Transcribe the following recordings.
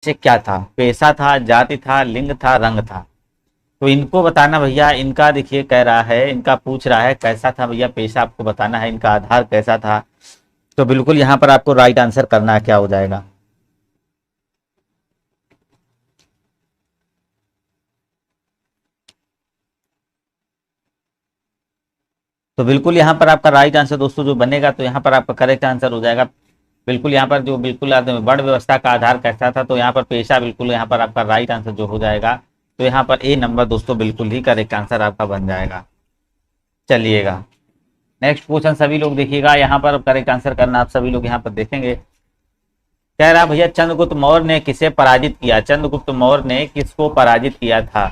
से क्या था, पेशा था, जाति था, लिंग था, रंग था। तो इनको बताना भैया, इनका देखिए कह रहा है, इनका पूछ रहा है कैसा था भैया पेशा, आपको बताना है इनका आधार कैसा था। तो बिल्कुल यहाँ पर आपको राइट आंसर करना है, क्या हो जाएगा। तो बिल्कुल यहाँ पर आपका राइट आंसर दोस्तों जो बनेगा, तो यहाँ पर आपका करेक्ट आंसर हो जाएगा। बिल्कुल यहाँ पर जो बिल्कुल वर्ण व्यवस्था का आधार कैसा था, तो यहाँ पर पेशा बिल्कुल यहाँ पर आपका राइट आंसर जो हो जाएगा। तो यहाँ पर ए नंबर दोस्तों बिल्कुल ही करेक्ट आंसर आपका बन जाएगा। चलिएगा नेक्स्ट क्वेश्चन सभी लोग देखिएगा, यहाँ पर करेक्ट आंसर करना आप सभी लोग यहाँ पर देखेंगे। कह रहा भैया चंद्रगुप्त मौर्य ने किसे पराजित किया, चंद्रगुप्त मौर्य ने किसको पराजित किया था।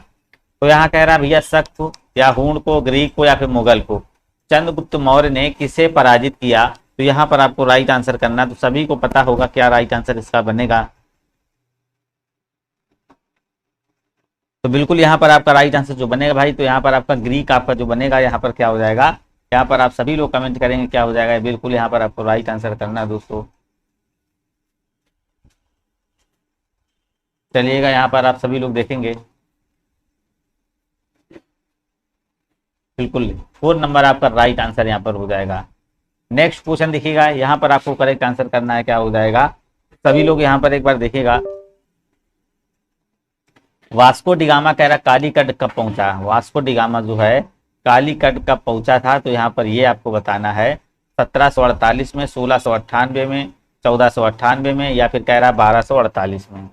तो यहाँ कह रहा भैया शक को या हूण को, ग्रीक को या फिर मुगल को। चंद्रगुप्त मौर्य ने किसे पराजित किया, तो यहाँ पर आपको राइट आंसर करना। तो सभी को पता होगा क्या राइट आंसर इसका बनेगा। तो बिल्कुल यहाँ पर आपका राइट आंसर जो बनेगा भाई, तो यहाँ पर आपका ग्रीक आपका जो बनेगा, यहाँ पर क्या हो जाएगा। यहाँ पर आप सभी लोग कमेंट करेंगे क्या हो जाएगा। बिल्कुल यहाँ पर आपको राइट आंसर करना है दोस्तों। चलिएगा यहाँ पर आप सभी लोग देखेंगे, बिल्कुल 4 नंबर आपका राइट आंसर यहाँ पर हो जाएगा। नेक्स्ट क्वेश्चन देखिएगा, यहाँ पर आपको करेक्ट आंसर करना है, क्या हो जाएगा। सभी लोग यहाँ पर एक बार देखिएगा। वास्को डिगामा कह रहा कालीकट कब पहुंचा, वास्को डिगामा जो है कालीकट कब पहुंचा था। तो यहाँ पर ये आपको बताना है 1748 में, 1698 में, 1498 में, या फिर कह रहा 1248 में।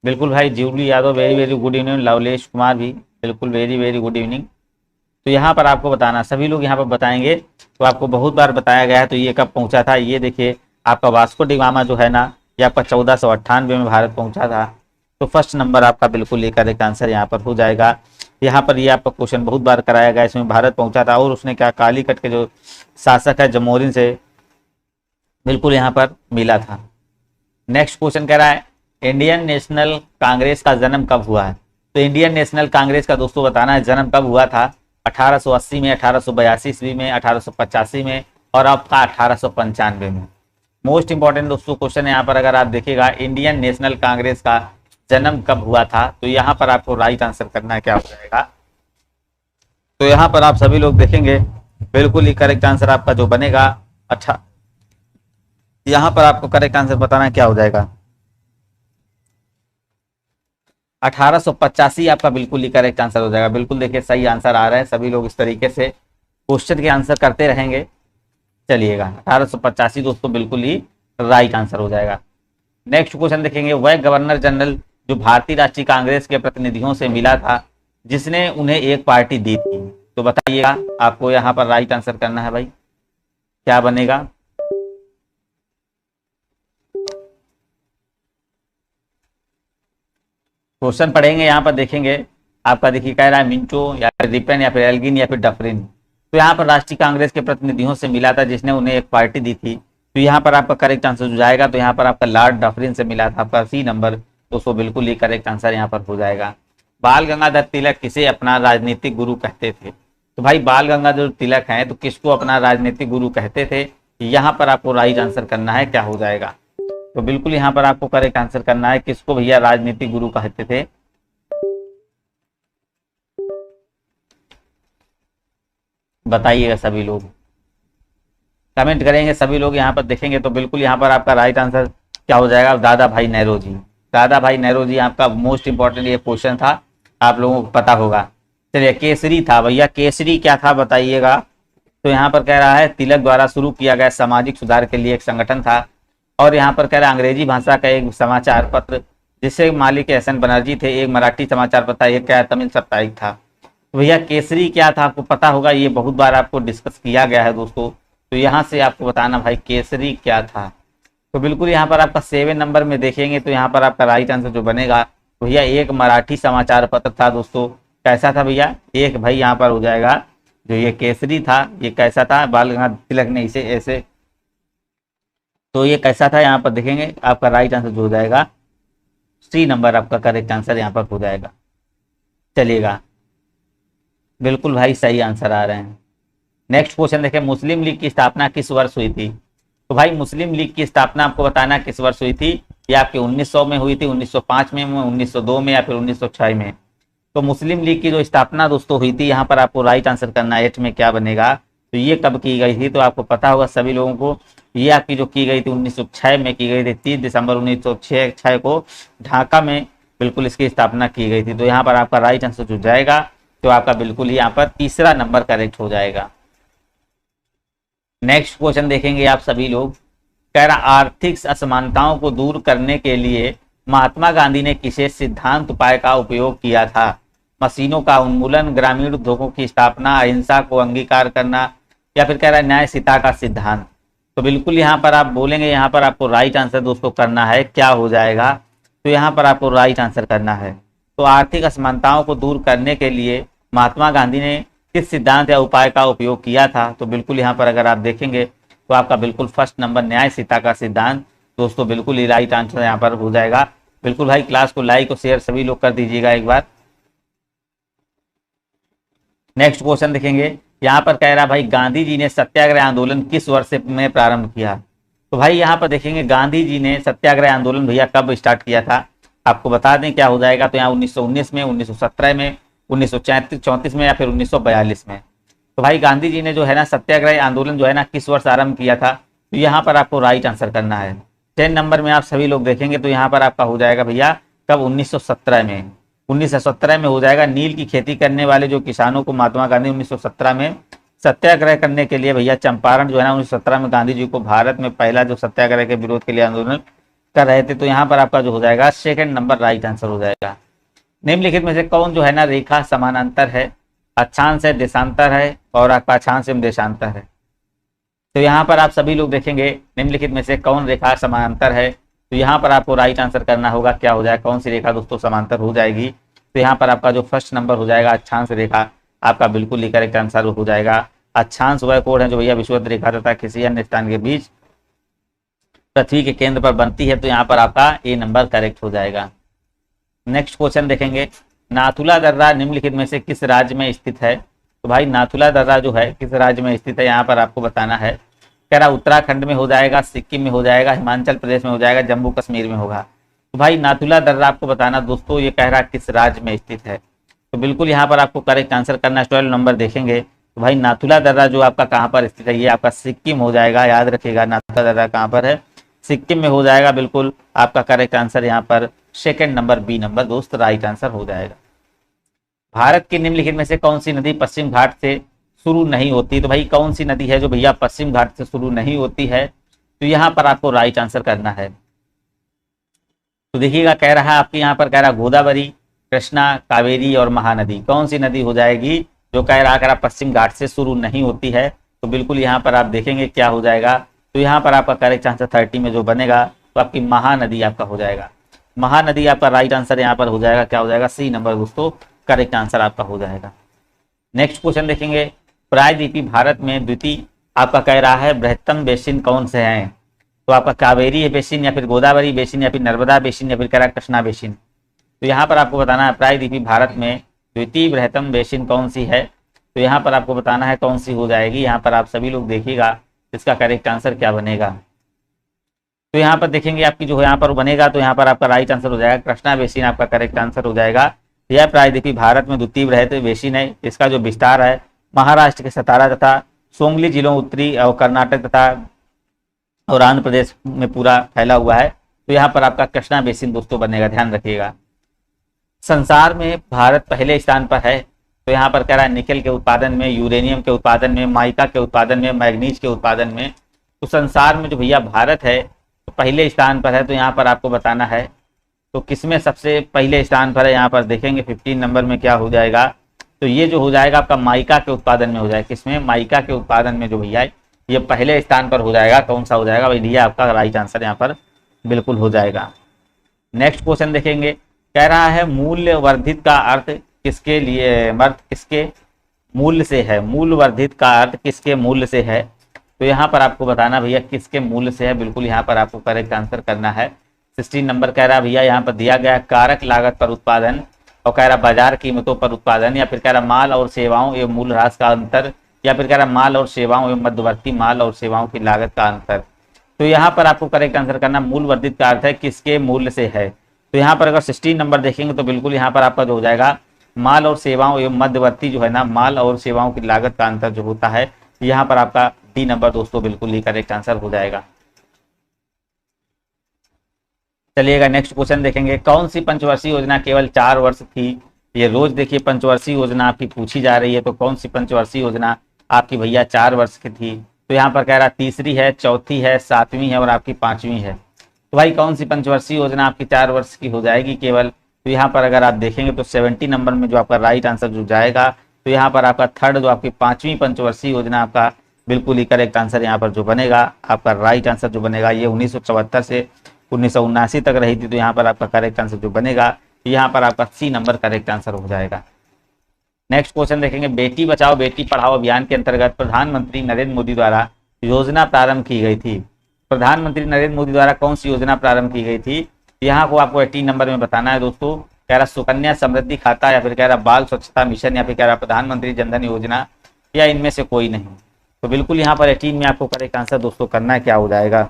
बिल्कुल भाई Julie Yadav very very good evening, Lovelesh Kumar भी बिल्कुल वेरी वेरी गुड इवनिंग। तो यहाँ पर आपको बताना, सभी लोग यहाँ पर बताएंगे। तो आपको बहुत बार बताया गया है, तो ये कब पहुंचा था। ये देखिए आपका वास्को डिगामा जो है ना, ये आपका 1498 में भारत पहुंचा था। तो फर्स्ट नंबर आपका बिल्कुल ये करेक्ट आंसर यहाँ पर हो जाएगा। यहाँ पर ये आपका क्वेश्चन बहुत बार कराया गया, इसमें भारत पहुंचा था और उसने क्या कालीकट के जो शासक है जमोरिन से बिल्कुल यहाँ पर मिला था। नेक्स्ट क्वेश्चन कह रहा है इंडियन नेशनल कांग्रेस का जन्म कब हुआ है। तो इंडियन नेशनल कांग्रेस का दोस्तों बताना है जन्म कब हुआ था। 1880 में, 1882 ईस्वी में, 1885 में और आपका 1895 में। मोस्ट इंपॉर्टेंट दोस्तों क्वेश्चन यहाँ पर अगर आप देखिएगा इंडियन नेशनल कांग्रेस का जन्म कब हुआ था, तो यहाँ पर आपको राइट आंसर करना है, क्या हो जाएगा। तो यहाँ पर आप सभी लोग देखेंगे बिल्कुल ही करेक्ट आंसर आपका जो बनेगा। अच्छा यहाँ पर आपको करेक्ट आंसर बताना है, क्या हो जाएगा। 1885 आपका बिल्कुल ही करेक्ट आंसर हो जाएगा। बिल्कुल देखिए सही आंसर आ रहा है, सभी लोग इस तरीके से क्वेश्चन के आंसर करते रहेंगे। चलिएगा 1885 दोस्तों बिल्कुल ही राइट आंसर हो जाएगा। नेक्स्ट क्वेश्चन देखेंगे, वह गवर्नर जनरल जो भारतीय राष्ट्रीय कांग्रेस के प्रतिनिधियों से मिला था जिसने उन्हें एक पार्टी दी थी। तो बताइएगा, आपको यहाँ पर राइट आंसर करना है भाई, क्या बनेगा। क्वेश्चन पढ़ेंगे यहाँ पर देखेंगे, आपका देखिए कह रहा है मिंटो या फिर रिपेन या फिर एल्गिन या फिर डफरिन। तो यहाँ पर राष्ट्रीय कांग्रेस के प्रतिनिधियों से मिला था जिसने उन्हें एक पार्टी दी थी। तो यहाँ पर आपका करेक्ट आंसर हो जाएगा। तो यहाँ पर आपका लॉर्ड डफरिन से मिला था, आपका सी नंबर दोस्तों बिल्कुल ही करेक्ट आंसर यहाँ पर हो जाएगा। बाल गंगाधर तिलक किसे अपना राजनीतिक गुरु कहते थे। तो भाई बाल गंगाधर तिलक हैं तो किसको अपना राजनीतिक गुरु कहते थे, यहाँ पर आपको राइट आंसर करना है, क्या हो जाएगा। तो बिल्कुल यहाँ पर आपको करेक्ट आंसर करना है, किसको भैया राजनीतिक गुरु कहते थे। बताइएगा सभी लोग, कमेंट करेंगे सभी लोग यहाँ पर देखेंगे। तो बिल्कुल यहाँ पर आपका राइट आंसर क्या हो जाएगा, दादा भाई नेहरू। दादा भाई नेहरू आपका मोस्ट इंपॉर्टेंट ये क्वेश्चन था, आप लोगों को पता होगा। चलिए केसरी था भैया, केसरी क्या था बताइएगा। तो यहाँ पर कह रहा है तिलक द्वारा शुरू किया गया सामाजिक सुधार के लिए एक संगठन था। और यहाँ पर कह रहा है अंग्रेजी भाषा का एक समाचार पत्र जिससे मालिक एहसन बनर्जी थे, एक मराठी समाचार पत्र, एक क्या तमिल साप्ताहिक था। तो भैया केसरी क्या था आपको पता होगा, ये बहुत बार आपको डिस्कस किया गया है दोस्तों। तो यहाँ से आपको बताना भाई केसरी क्या था। तो बिल्कुल यहाँ पर आपका 7 नंबर में देखेंगे तो यहाँ पर आपका राइट आंसर जो बनेगा भैया एक मराठी समाचार पत्र था दोस्तों। कैसा था भैया, एक भाई यहाँ पर हो जाएगा जो ये केसरी था, ये कैसा था, बाल गंगाधर तिलक ने इसे ऐसे, तो ये कैसा था यहाँ पर देखेंगे आपका राइट आंसर जो हो जाएगा सी नंबर आपका करेक्ट आंसर यहाँ पर हो जाएगा। चलिएगा बिल्कुल भाई सही आंसर आ रहे हैं। नेक्स्ट क्वेश्चन देखें, मुस्लिम लीग की स्थापना किस वर्ष हुई थी। तो भाई मुस्लिम लीग की स्थापना आपको बताना किस वर्ष हुई थी। ये आपके 1900 में हुई थी, 1905 में, 1902 में या फिर 1906 में। तो मुस्लिम लीग की जो स्थापना दोस्तों हुई थी, यहाँ पर आपको राइट आंसर करना है, 8 में क्या बनेगा, तो ये कब की गई थी, तो आपको पता होगा सभी लोगों को। ये आपकी जो की गई थी 1906 में की गई थी, 30 दिसंबर 1906 को ढाका में बिल्कुल इसकी स्थापना की गई थी। तो यहाँ पर आपका राइट आंसर जो जाएगा तो आपका बिल्कुल यहाँ पर तीसरा नंबर करेक्ट हो जाएगा। नेक्स्ट क्वेश्चन देखेंगे आप सभी लोग, कह रहा आर्थिक असमानताओं को दूर करने के लिए महात्मा गांधी ने किसे सिद्धांत उपाय का उपयोग किया था? मशीनों का उन्मूलन, ग्रामीण उद्योगों की स्थापना, अहिंसा को अंगीकार करना, या फिर कह रहा है न्यायशीता का सिद्धांत। तो बिल्कुल यहाँ पर आप बोलेंगे, यहाँ पर आपको राइट आंसर दोस्तों करना है, क्या हो जाएगा, तो यहाँ पर आपको राइट आंसर करना है। तो आर्थिक असमानताओं को दूर करने के लिए महात्मा गांधी ने किस सिद्धांत या उपाय का उपयोग किया था? तो बिल्कुल यहाँ पर अगर आप देखेंगे तो आपका बिल्कुल फर्स्ट नंबर न्यायशीता का सिद्धांत दोस्तों बिल्कुल ही राइट आंसर यहाँ पर हो जाएगा। बिल्कुल भाई क्लास को लाइक और शेयर सभी लोग कर दीजिएगा एक बार। नेक्स्ट क्वेश्चन देखेंगे, यहाँ पर कह रहा भाई गांधी जी ने सत्याग्रह आंदोलन किस वर्ष में प्रारंभ किया? तो भाई यहाँ पर देखेंगे गांधी जी ने सत्याग्रह आंदोलन भैया कब स्टार्ट किया था, आपको बता दें क्या हो जाएगा। तो यहाँ 1919 में, 1917 में, 1934 में या फिर 1942 में। तो भाई गांधी जी ने जो है ना सत्याग्रह आंदोलन जो है ना किस वर्ष आरंभ किया था, तो यहाँ पर आपको राइट आंसर करना है। 10 नंबर में आप सभी लोग देखेंगे तो यहाँ पर आपका हो जाएगा भैया कब, 1917 में। 1917 में हो जाएगा। नील की खेती करने वाले जो किसानों को महात्मा गांधी 1917 में सत्याग्रह करने के लिए भैया चंपारण जो है ना 1917 में गांधी जी को भारत में पहला जो सत्याग्रह के विरोध के लिए आंदोलन कर रहे थे। तो यहाँ पर आपका जो हो जाएगा सेकंड नंबर राइट आंसर हो जाएगा। निम्नलिखित में से कौन जो है ना रेखा समानांतर है? अक्षांश है, देशांतर है और आपका अक्षांश एवं देशांतर है। तो यहाँ पर आप सभी लोग देखेंगे निम्नलिखित में से कौन रेखा समांतर है, तो यहाँ पर आपको राइट आंसर करना होगा, क्या हो जाएगा, कौन सी रेखा दोस्तों समांतर हो जाएगी। तो यहाँ पर आपका जो फर्स्ट नंबर हो जाएगा अक्षांश रेखा, आपका बिल्कुल ही करेक्ट आंसर हो जाएगा। अक्षांश वह कोण है जो भैया विषुवत रेखा तथा किसी अन्य स्थान के बीच पृथ्वी के केंद्र पर बनती है। तो यहाँ पर आपका ए नंबर करेक्ट हो जाएगा। नेक्स्ट क्वेश्चन देखेंगे, नाथुला दर्रा निम्नलिखित में से किस राज्य में स्थित है? तो भाई नाथुला दर्रा जो है किस राज्य में स्थित है, यहाँ पर आपको बताना है। कह रहा उत्तराखंड में हो जाएगा, सिक्किम में हो जाएगा, हिमाचल प्रदेश में हो जाएगा, जम्मू कश्मीर में होगा। तो भाई नाथुला दर्रा आपको बताना दोस्तों ये कह रहा किस राज्य में स्थित है। तो बिल्कुल यहाँ पर आपको करेक्ट आंसर करना, 12 नंबर देखेंगे तो भाई नाथुला दर्रा जो आपका कहाँ पर स्थित है, ये आपका सिक्किम हो जाएगा। याद रखिएगा नाथुला दर्रा कहाँ पर है, सिक्किम में हो जाएगा। बिल्कुल आपका करेक्ट आंसर यहाँ पर सेकंड नंबर बी नंबर दोस्त राइट आंसर हो जाएगा। भारत की निम्नलिखित में से कौन सी नदी पश्चिम घाट से शुरू नहीं होती? तो भाई कौन सी नदी है जो भैया पश्चिम घाट से शुरू नहीं होती है? तो यहाँ पर आपको राइट आंसर करना है। तो देखिएगा कह रहा है आपके यहाँ पर कह रहा गोदावरी, कृष्णा, कावेरी और महानदी, कौन सी नदी हो जाएगी जो कह रहा पश्चिम घाट से शुरू नहीं होती है? तो बिल्कुल यहाँ पर आप देखेंगे क्या हो जाएगा, तो यहाँ पर आपका करेक्ट आंसर 30 में जो बनेगा तो आपकी महानदी आपका हो जाएगा। महानदी आपका राइट आंसर यहाँ पर हो जाएगा, क्या हो जाएगा, सी नंबर दोस्तों करेक्ट आंसर आपका हो जाएगा। नेक्स्ट क्वेश्चन देखेंगे, प्रायद्वीपीय भारत में द्वितीय आपका कह रहा है बृहत्तम बेसिन कौन से हैं? तो आपका कावेरी बेसिन या फिर गोदावरी बेसिन या फिर नर्मदा बेसिन या फिर कह रहा है कृष्णा बेसिन। तो यहाँ पर आपको बताना है प्रायद्वीपीय भारत में द्वितीय बृहत्तम बेसिन कौन सी है? तो यहाँ पर आपको बताना है कौन सी हो जाएगी। यहाँ पर आप सभी लोग देखिएगा इसका करेक्ट आंसर क्या बनेगा। तो यहाँ पर देखेंगे आपकी जो यहाँ पर बनेगा तो यहाँ पर आपका राइट आंसर हो जाएगा कृष्णा बेसिन आपका करेक्ट आंसर हो जाएगा। यह प्रायद्वीपीय भारत में द्वितीय बृहत्तम बेसिन है। इसका जो विस्तार है महाराष्ट्र के सतारा तथा सोंगली जिलों, उत्तरी और कर्नाटक तथा और आंध्र प्रदेश में पूरा फैला हुआ है। तो यहाँ पर आपका कृष्णा बेसिन दोस्तों बनेगा, ध्यान रखिएगा। संसार में भारत पहले स्थान पर है। तो यहाँ पर कह रहा है निकेल के उत्पादन में, यूरेनियम के उत्पादन में, माइका के उत्पादन में, मैग्नीज के उत्पादन में। तो संसार में जो भैया भारत है तो पहले स्थान पर है। तो यहाँ पर आपको बताना है तो किसमें सबसे पहले स्थान पर है, यहाँ पर देखेंगे 15 नंबर में क्या हो जाएगा। तो ये जो हो जाएगा आपका माइका के उत्पादन में हो जाएगा। किसमें? माइका के उत्पादन में जो भैया ये पहले स्थान पर हो जाएगा। कौन सा हो जाएगा भाई, ये आपका राइट आंसर यहाँ पर बिल्कुल हो जाएगा। नेक्स्ट क्वेश्चन देखेंगे, कह रहा है मूल्य वर्धित का अर्थ किसके लिए, अर्थ किसके मूल्य से है? मूल वर्धित का अर्थ किसके मूल्य से है? तो यहाँ पर आपको बताना भैया किसके मूल्य से है। बिल्कुल यहाँ पर आपको करेक्ट आंसर करना है। 16 नंबर कह रहा भैया यहाँ पर दिया गया कारक लागत पर उत्पादन और कह रहा बाजार कीमतों पर उत्पादन या फिर कह रहा माल और सेवाओं एवं मूल्यह्रास का अंतर या फिर कह रहा माल और सेवाओं एवं मध्यवर्ती माल और सेवाओं की लागत का अंतर। तो यहाँ पर आपको करेक्ट आंसर करना, मूल वर्धित का अर्थ है किसके मूल्य से है। तो यहाँ पर अगर 16 नंबर देखेंगे तो बिल्कुल यहाँ पर आपका जो हो जाएगा माल और सेवाओं एवं मध्यवर्ती जो है ना, माल और सेवाओं की लागत का अंतर जो होता है, यहाँ पर आपका डी नंबर दोस्तों बिल्कुल ही करेक्ट आंसर हो जाएगा। चलिएगा नेक्स्ट क्वेश्चन देखेंगे, कौन सी पंचवर्षीय योजना केवल 4 वर्ष थी। ये रोज देखिए पंचवर्षीय योजना आपकी पूछी जा रही है, तो कौन सी पंचवर्षीय योजना आपकी भैया 4 वर्ष की थी। तो यहाँ पर कह रहा तीसरी है, चौथी है, 7वीं है और आपकी 5वीं है। तो भाई कौन सी पंचवर्षीय योजना आपकी 4 वर्ष की हो जाएगी केवल। तो यहाँ पर अगर आप देखेंगे तो 70 नंबर में जो आपका राइट आंसर जो जाएगा, तो यहाँ पर आपका थर्ड जो आपकी 5वीं पंचवर्षीय योजना आपका बिल्कुल ही करेक्ट आंसर यहाँ पर जो बनेगा, आपका राइट आंसर जो बनेगा ये 1974 से 1979 तक रही थी। तो यहाँ पर आपका करेक्ट आंसर जो बनेगा, यहाँ पर आपका सी नंबर करेक्ट आंसर हो जाएगा। नेक्स्ट क्वेश्चन देखेंगे, बेटी बचाओ बेटी पढ़ाओ अभियान के अंतर्गत प्रधानमंत्री नरेंद्र मोदी द्वारा योजना प्रारंभ की गई थी। प्रधानमंत्री नरेंद्र मोदी द्वारा कौन सी योजना प्रारंभ की गई थी। यहाँ को आपको 18 नंबर में बताना है दोस्तों। कह रहा सुकन्या समृद्धि खाता, या फिर कह रहा बाल स्वच्छता मिशन, या फिर कह रहा प्रधानमंत्री जनधन योजना, या इनमें से कोई नहीं। तो बिल्कुल यहाँ पर 18 में आपको करेक्ट आंसर दोस्तों करना है, क्या हो जाएगा।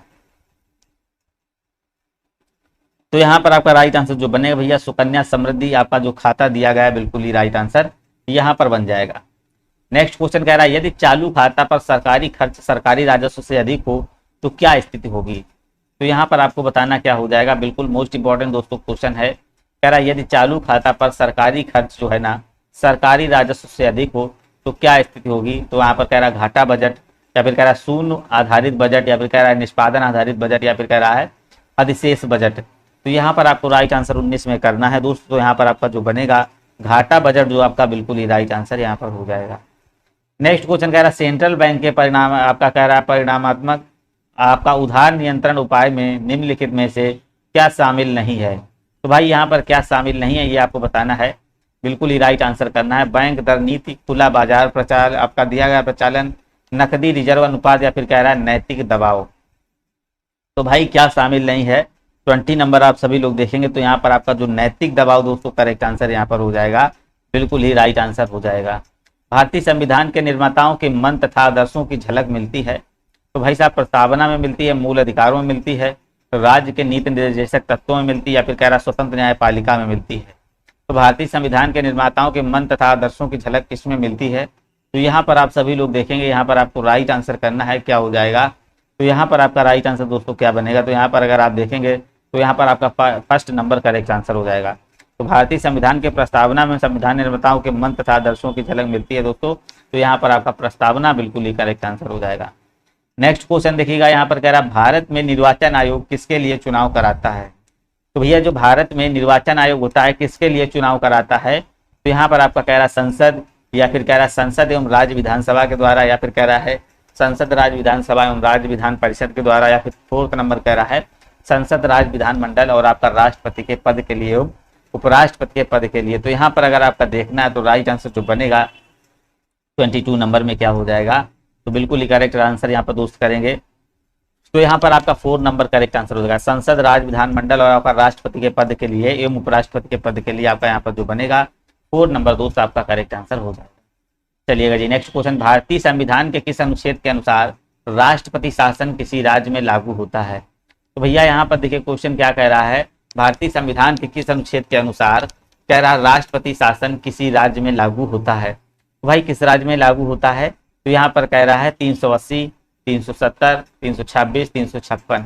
तो यहाँ पर आपका राइट आंसर जो बनेगा भैया सुकन्या समृद्धि, आपका जो खाता दिया गया है बिल्कुल ही राइट आंसर यहाँ पर बन जाएगा। नेक्स्ट क्वेश्चन कह रहा है, यदि चालू खाता पर सरकारी खर्च सरकारी राजस्व से अधिक हो तो क्या स्थिति होगी। तो यहाँ पर आपको बताना क्या हो जाएगा, बिल्कुल मोस्ट इंपॉर्टेंट दोस्तों क्वेश्चन है। कह रहा है यदि चालू खाता पर सरकारी खर्च जो है ना सरकारी राजस्व से अधिक हो तो क्या स्थिति होगी। तो यहाँ पर कह रहा है घाटा बजट, या फिर कह रहा है शून्य आधारित बजट, या फिर कह रहा है निष्पादन आधारित बजट, या फिर कह रहा है अधिशेष बजट। तो यहाँ पर आपको राइट आंसर 19 में करना है दोस्तों। तो यहाँ पर आपका जो बनेगा घाटा बजट जो आपका बिल्कुल ही राइट आंसर यहाँ पर हो जाएगा। नेक्स्ट क्वेश्चन कह रहा है सेंट्रल बैंक के परिणाम आपका कह रहा है परिणामात्मक आपका उधार नियंत्रण उपाय में निम्नलिखित में से क्या शामिल नहीं है। तो भाई यहाँ पर क्या शामिल नहीं है ये आपको बताना है, बिल्कुल ही राइट आंसर करना है। बैंक दर नीति, खुला बाजार प्रचार, आपका दिया गया प्रचालन, नकदी रिजर्व अनुपात, या फिर कह रहा है नैतिक दबाव। तो भाई क्या शामिल नहीं है, 20 नंबर आप सभी लोग देखेंगे तो यहाँ पर आपका जो नैतिक दबाव दोस्तों करेक्ट आंसर यहाँ पर हो जाएगा, बिल्कुल ही राइट आंसर हो जाएगा। भारतीय संविधान के निर्माताओं के मन तथा आदर्शों की झलक मिलती है। तो भाई साहब प्रस्तावना में मिलती है, मूल अधिकारों में मिलती है, तो राज्य के नीति निर्देशक तत्वों में मिलती है, या फिर कह रहा स्वतंत्र न्यायपालिका में मिलती है। तो भारतीय संविधान के निर्माताओं के मन तथा आदर्शों की झलक किसमें मिलती है। तो यहाँ पर आप सभी लोग देखेंगे, यहाँ पर आपको राइट आंसर करना है, क्या हो जाएगा। तो यहाँ पर आपका राइट आंसर दोस्तों क्या बनेगा। तो यहाँ पर अगर आप देखेंगे तो यहाँ पर आपका फर्स्ट नंबर करेक्ट आंसर हो जाएगा। तो भारतीय संविधान के प्रस्तावना में संविधान निर्माताओं के मन तथा आदर्शों की झलक मिलती है दोस्तों। तो यहाँ पर आपका प्रस्तावना बिल्कुल ही करेक्ट आंसर हो जाएगा। नेक्स्ट क्वेश्चन देखिएगा, यहाँ पर कह रहा है भारत में निर्वाचन आयोग किसके लिए चुनाव कराता है। तो भैया जो भारत में निर्वाचन आयोग होता है किसके लिए चुनाव कराता है। तो यहाँ पर आपका कह रहा संसद, या फिर कह रहा संसद एवं राज्य विधानसभा के द्वारा, या फिर कह रहा है संसद राज्य विधानसभा एवं राज्य विधान परिषद के द्वारा, या फिर 4th नंबर कह रहा है संसद राज्य विधानमंडल और आपका राष्ट्रपति के पद के लिए एवं उपराष्ट्रपति के पद के लिए। तो यहाँ पर अगर आपका देखना है तो राइट आंसर जो बनेगा 22 नंबर में क्या हो जाएगा। तो बिल्कुल ही करेक्ट आंसर यहाँ पर दोस्त करेंगे। तो यहाँ पर आपका 4 नंबर करेक्ट आंसर हो जाएगा, संसद राज्य विधानमंडल और आपका राष्ट्रपति के पद के लिए एवं उपराष्ट्रपति के पद के लिए आपका यहाँ पर जो बनेगा 4 नंबर दोस्त आपका करेक्ट आंसर हो जाएगा। चलिएगा जी नेक्स्ट क्वेश्चन, भारतीय संविधान के किस अनुच्छेद के अनुसार राष्ट्रपति शासन किसी राज्य में लागू होता है। तो भैया यहाँ पर देखिए क्वेश्चन क्या कह रहा है, भारतीय संविधान के किस अनुच्छेद के अनुसार कह रहा राष्ट्रपति शासन किसी राज्य में लागू होता है। तो भाई किस राज्य में लागू होता है। तो यहाँ पर कह रहा है 380, 370, 326, 356।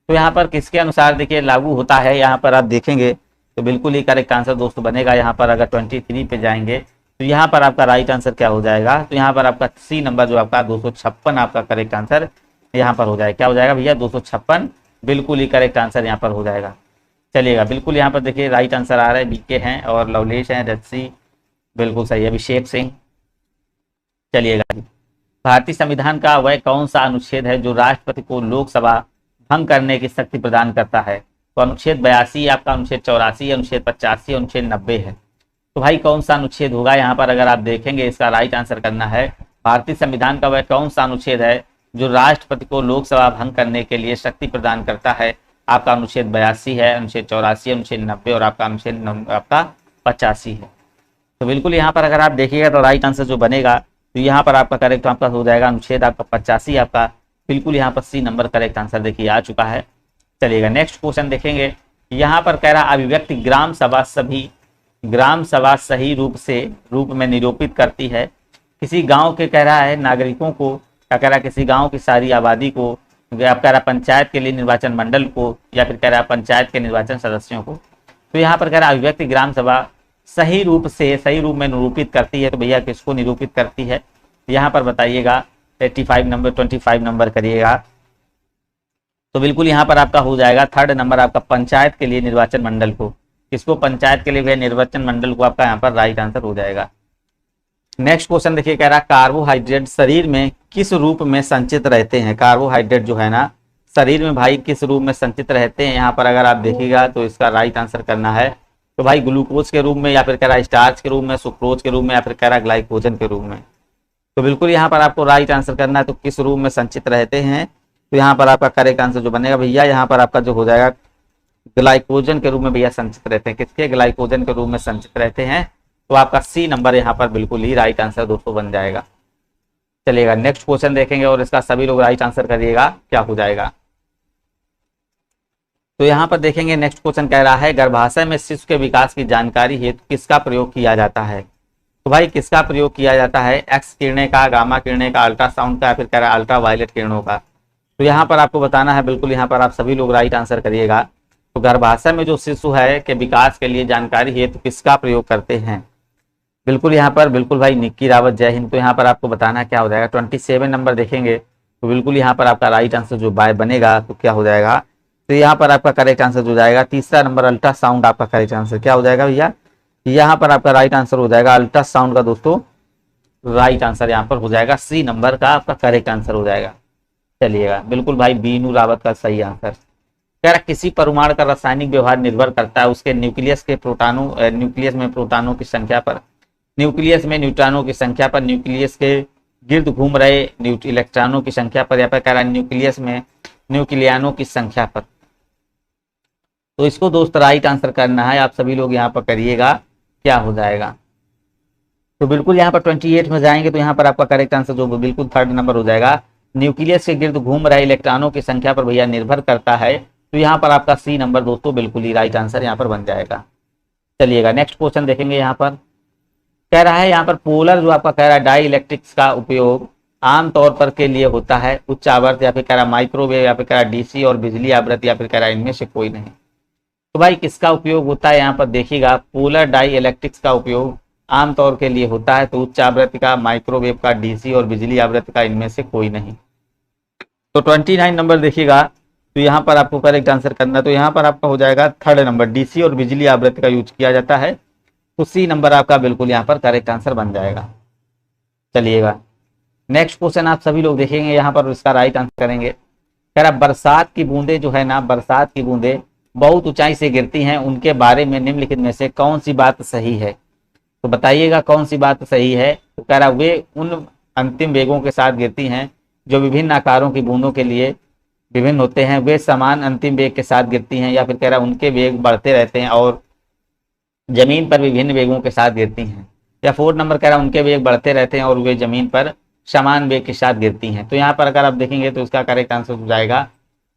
तो यहाँ पर किसके अनुसार देखिए लागू होता है, यहाँ पर आप देखेंगे तो बिल्कुल ही करेक्ट आंसर दोस्तों बनेगा। यहाँ पर अगर 23 पे जाएंगे तो यहाँ पर आपका राइट आंसर क्या हो जाएगा। तो यहाँ पर आपका सी नंबर जो आपका 256 आपका करेक्ट आंसर यहाँ पर हो जाएगा। क्या हो जाएगा भैया 256 बिल्कुल ही करेक्ट आंसर यहाँ पर हो जाएगा। चलिएगा बिल्कुल यहाँ पर देखिए राइट आंसर आ रहा है, बीके हैं और लवलेश हैं, रज्सी बिल्कुल सही है, अभिषेक सिंह। चलिएगा भारतीय संविधान का वह कौन सा अनुच्छेद है जो राष्ट्रपति को लोकसभा भंग करने की शक्ति प्रदान करता है। तो अनुच्छेद 82, आपका अनुच्छेद 84, अनुच्छेद 85, अनुच्छेद 90 है। तो भाई कौन सा अनुच्छेद होगा, यहाँ पर अगर आप देखेंगे इसका राइट आंसर करना है। भारतीय संविधान का वह कौन सा अनुच्छेद है जो राष्ट्रपति को लोकसभा भंग करने के लिए शक्ति प्रदान करता है। आपका अनुच्छेद 82 है, अनुच्छेद 84, अनुच्छेद 90 और आपका अनुच्छेद आपका 85 है। तो बिल्कुल यहाँ पर अगर आप देखिएगा तो राइट आंसर जो बनेगा तो यहाँ पर आपका करेक्ट आपका हो जाएगा अनुच्छेद आपका 85 आपका बिल्कुल यहाँ पर सी नंबर करेक्ट आंसर देखिए आ चुका है। चलिएगा नेक्स्ट क्वेश्चन देखेंगे। यहाँ पर कह रहा अभिव्यक्ति ग्राम सभा सही रूप में निरूपित करती है किसी गांव के, कह रहा है नागरिकों को, क्या कह रहा है किसी गांव की सारी आबादी को, आप कह रहा पंचायत के लिए निर्वाचन मंडल को, या फिर कह रहा पंचायत के निर्वाचन सदस्यों को। तो यहाँ पर कह रहा अभिव्यक्ति ग्राम सभा सही रूप में निरूपित करती है। तो भैया किसको निरूपित करती है यहाँ पर बताइएगा। 25 नंबर करिएगा। तो बिल्कुल यहाँ पर आपका हो जाएगा थर्ड नंबर आपका पंचायत के लिए निर्वाचन मंडल को। किसको? पंचायत के लिए भैया निर्वाचन मंडल को आपका यहाँ पर राइट आंसर हो जाएगा। नेक्स्ट क्वेश्चन देखिए, कह रहा कार्बोहाइड्रेट शरीर में किस रूप में संचित रहते हैं। कार्बोहाइड्रेट जो है ना शरीर में भाई किस रूप में संचित रहते हैं, यहाँ पर अगर आप देखिएगा तो इसका राइट आंसर करना है तो भाई ग्लूकोज के रूप में, या फिर कह रहा स्टार्च के रूप में, सुक्रोज के रूप में, या फिर कह रहा ग्लाइकोजन के रूप में। तो बिल्कुल यहाँ पर आपको राइट आंसर करना है। तो किस रूप में संचित रहते हैं, तो यहाँ पर आपका करेक्ट आंसर जो बनेगा भैया यहाँ पर आपका जो हो जाएगा ग्लाइकोजन के रूप में भैया संचित रहते हैं। किसके? ग्लाइकोजन के रूप में संचित रहते हैं। तो आपका सी नंबर यहाँ पर बिल्कुल ही राइट आंसर दोस्तों बन जाएगा। चलिएगा नेक्स्ट क्वेश्चन देखेंगे और इसका सभी लोग राइट आंसर करिएगा क्या हो जाएगा। तो यहाँ पर देखेंगे नेक्स्ट क्वेश्चन कह रहा है गर्भाशय में शिशु के विकास की जानकारी हेतु किसका प्रयोग किया जाता है। तो भाई किसका प्रयोग किया जाता है? एक्स किरणें का, गामा किरणें का, अल्ट्रासाउंड का, या फिर कह रहा है अल्ट्रा वायलेट किरणों का। तो यहाँ पर आपको बताना है, बिल्कुल यहाँ पर आप सभी लोग राइट आंसर करिएगा। तो गर्भाशय में जो शिशु है के विकास के लिए जानकारी हेतु किसका प्रयोग करते हैं? बिल्कुल यहाँ पर बिल्कुल भाई निक्की रावत, जय हिंद। तो यहाँ पर आपको बताना क्या हो जाएगा। 27 नंबर देखेंगे तो बिल्कुल यहाँ पर आपका राइट आंसर जो बाय बनेगा तो क्या हो जाएगा। तो यहाँ पर आपका करेक्ट आंसर जो जाएगा तीसरा नंबर अल्ट्रासाउंड आपका करेक्ट आंसर क्या हो जाएगा भैया। यहाँ पर आपका राइट आंसर हो जाएगा अल्ट्रासाउंड का दोस्तों राइट आंसर यहाँ पर हो जाएगा सी नंबर का आपका करेक्ट आंसर हो जाएगा। चलिएगा बिल्कुल भाई बीनू रावत का सही आंसर। कह रहा किसी परमाणु का रासायनिक व्यवहार निर्भर करता है उसके न्यूक्लियस में प्रोटॉनों की संख्या पर, न्यूक्लियस में न्यूट्रॉनों की संख्या पर, न्यूक्लियस के गिर्द घूम रहे इलेक्ट्रॉनों की संख्या पर, या फिर कह रहा है न्यूक्लियस में न्यूक्लियानों की संख्या पर। तो इसको दोस्त राइट आंसर करना है। आप सभी लोग यहाँ पर करिएगा क्या हो जाएगा। तो बिल्कुल यहाँ पर 28 में जाएंगे तो यहाँ पर आपका करेक्ट आंसर जो बिल्कुल थर्ड नंबर हो जाएगा न्यूक्लियस के गिर्द घूम रहे इलेक्ट्रॉनों की संख्या पर भैया निर्भर करता है। तो यहाँ पर आपका सी नंबर दोस्तों बिल्कुल ही राइट आंसर यहाँ पर बन जाएगा। चलिएगा नेक्स्ट क्वेश्चन देखेंगे। यहाँ पर कह रहा है यहाँ पर पोलर जो आपका कह रहा है डाई इलेक्ट्रिक्स का उपयोग आमतौर पर के लिए होता है उच्च आवृत्ति, या फिर कह रहा माइक्रोवेव, या फिर कह रहा डीसी और बिजली आवृत्ति, या फिर कह रहा इनमें से कोई नहीं। तो भाई किसका उपयोग होता है यहाँ पर देखिएगा। पोलर डाई इलेक्ट्रिक्स का उपयोग आमतौर के लिए होता है तो उच्च आवृत्ति का, माइक्रोवेव का, डीसी और बिजली आवृत्ति का इनमें से कोई नहीं। तो 29 नंबर देखिएगा तो यहाँ पर आपको करेक्ट आंसर करना है। तो यहाँ पर आपका हो जाएगा थर्ड नंबर डीसी और बिजली आवृत्ति का यूज किया जाता है। तो सी नंबर आपका बिल्कुल यहाँ पर करेक्ट आंसर बन जाएगा। चलिएगा नेक्स्ट क्वेश्चन आप सभी लोग देखेंगे यहाँ पर इसका राइट आंसर करेंगे। कह रहा बरसात की बूंदें जो है ना, बरसात की बूंदें बहुत ऊंचाई से गिरती हैं, उनके बारे में निम्नलिखित में से कौन सी बात सही है। तो बताइएगा कौन सी बात सही है। तो कह रहा वे उन अंतिम वेगों के साथ गिरती हैं जो विभिन्न आकारों की बूंदों के लिए विभिन्न होते हैं, वे समान अंतिम वेग के साथ गिरती हैं, या फिर कह रहा उनके वेग बढ़ते रहते हैं और जमीन पर विभिन्न वेगों के साथ गिरती हैं, या 4 नंबर कह रहा उनके वेग बढ़ते रहते हैं और वे जमीन पर समान वेग के साथ गिरती हैं। तो यहाँ पर अगर आप देखेंगे तो इसका करेक्ट आंसर हो जाएगा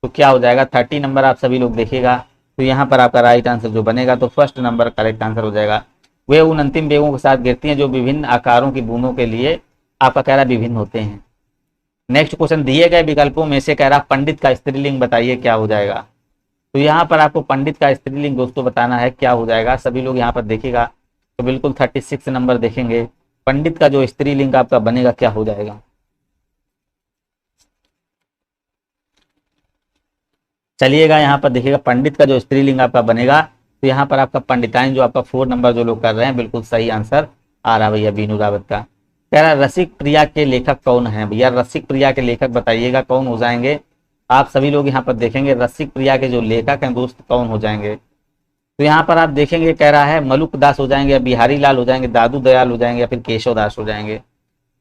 तो क्या हो जाएगा 30 नंबर आप सभी लोग देखिएगा। तो यहाँ पर आपका राइट आंसर जो बनेगा तो फर्स्ट नंबर करेक्ट आंसर हो जाएगा। वे उन अंतिम वेगों के साथ गिरती हैं जो विभिन्न आकारों की बूंदों के लिए आपका कह रहा विभिन्न होते हैं। नेक्स्ट क्वेश्चन दिए गए विकल्पों में से कह रहा पंडित का स्त्रीलिंग बताइए क्या हो जाएगा। तो यहाँ पर आपको पंडित का स्त्रीलिंग दोस्तों बताना है क्या हो जाएगा। सभी लोग यहाँ पर देखिएगा तो बिल्कुल 36 नंबर देखेंगे। पंडित का जो स्त्रीलिंग आपका बनेगा क्या हो जाएगा। चलिएगा यहाँ पर देखिएगा पंडित का जो स्त्रीलिंग आपका बनेगा तो यहाँ पर आपका पंडिताइन जो आपका 4 नंबर जो लोग कर रहे हैं बिल्कुल सही आंसर आ रहा भैया बीनू रावत का। कह रहा रसिक प्रिया के लेखक कौन है भैया। रसिक प्रिया के लेखक बताइएगा कौन हो जाएंगे। आप सभी लोग यहाँ पर देखेंगे रसिक प्रिया के जो लेखक हैं दोस्त कौन हो जाएंगे। तो यहाँ पर आप देखेंगे कह रहा है मलुक दास हो जाएंगे, या बिहारी लाल हो जाएंगे, दादू दयाल हो जाएंगे, या फिर केशव दास हो जाएंगे।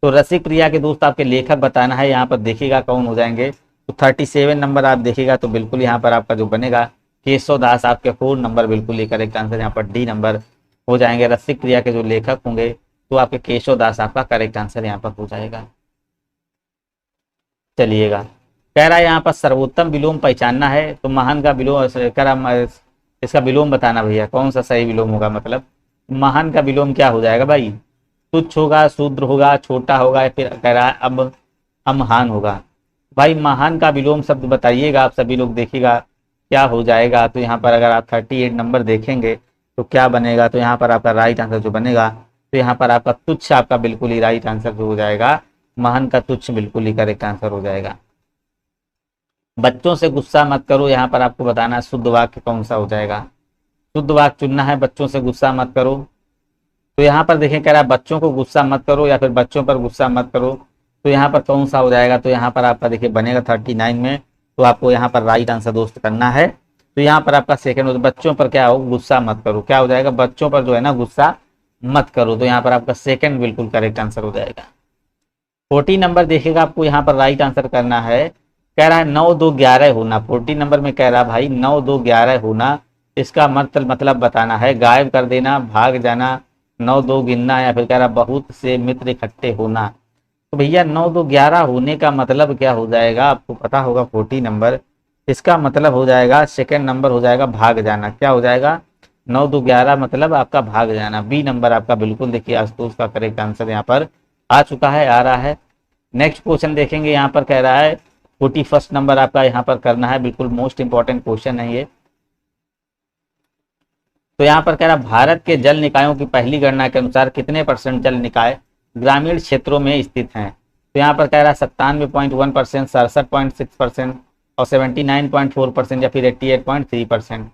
तो रसिक प्रिया के दोस्त आपके लेखक बताना है। यहाँ पर देखिएगा कौन हो जाएंगे। तो 37 नंबर आप देखिएगा तो बिल्कुल यहाँ पर आपका जो बनेगा केशव दास आपके 4 नंबर बिल्कुल ये करेक्ट आंसर यहाँ पर डी नंबर हो जाएंगे। रसिक प्रिया के जो लेखक होंगे तो आपके केशव दास आपका करेक्ट आंसर यहाँ पर हो जाएगा। चलिएगा कह रहा है यहाँ पर सर्वोत्तम विलोम पहचानना है, तो महान का विलोम कह रहा इसका विलोम बताना भैया, कौन सा सही विलोम होगा। मतलब महान का विलोम क्या हो जाएगा भाई, तुच्छ होगा, शूद्र होगा, छोटा होगा, या फिर कह रहा है अब अमहान होगा। भाई महान का विलोम शब्द बताइएगा, आप सभी लोग देखिएगा क्या हो जाएगा। तो यहाँ पर अगर आप 38 नंबर देखेंगे तो क्या बनेगा, तो यहाँ पर आपका राइट आंसर जो बनेगा, तो यहाँ पर आपका तुच्छ आपका बिल्कुल ही राइट आंसर जो हो जाएगा, महान का तुच्छ बिल्कुल ही करेक्ट आंसर हो जाएगा। बच्चों से गुस्सा मत करो, यहाँ पर आपको बताना है शुद्ध वाक्य कौन सा हो जाएगा। शुद्ध वाक्य चुनना है, बच्चों से गुस्सा मत करो। तो यहाँ पर देखें कह रहा है बच्चों को गुस्सा मत करो या फिर बच्चों पर गुस्सा मत करो, तो यहाँ पर कौन सा हो जाएगा, तो यहाँ पर आपका देखिए बनेगा 39 में। तो आपको यहाँ पर राइट आंसर दोस्त करना है। तो यहाँ पर आपका सेकंड बच्चों पर क्या हो, गुस्सा मत करो, क्या हो जाएगा, बच्चों पर जो है ना गुस्सा मत करो। तो यहाँ पर आपका सेकंड बिल्कुल करेक्ट आंसर हो जाएगा। 40 नंबर देखिएगा, आपको यहाँ पर राइट आंसर करना है। कह रहा है 9 2 11 होना। 40 नंबर में कह रहा है भाई 9 2 11 होना, इसका मतलब बताना है गायब कर देना, भाग जाना, 9 2 गिनना, या फिर कह रहा बहुत से मित्र इकट्ठे होना। तो भैया 9 2 11 होने का मतलब क्या हो जाएगा, आपको पता होगा 40 नंबर, इसका मतलब हो जाएगा सेकंड नंबर हो जाएगा भाग जाना। क्या हो जाएगा, 9 2 11 मतलब आपका भाग जाना। बी नंबर आपका बिल्कुल देखिए आशुतोष का करेक्ट आंसर यहाँ पर आ चुका है, आ रहा है। नेक्स्ट क्वेश्चन देखेंगे, यहाँ पर कह रहा है 41 नंबर आपका यहाँ पर करना है, बिल्कुल मोस्ट इंपॉर्टेंट क्वेश्चन है ये। तो यहाँ पर कह रहा भारत के जल निकायों की पहली गणना के अनुसार कितने % जल निकाय ग्रामीण क्षेत्रों में स्थित हैं। तो यहाँ पर कह रहा है 97.1%, 67.6% और 79.4% या फिर 88.3%।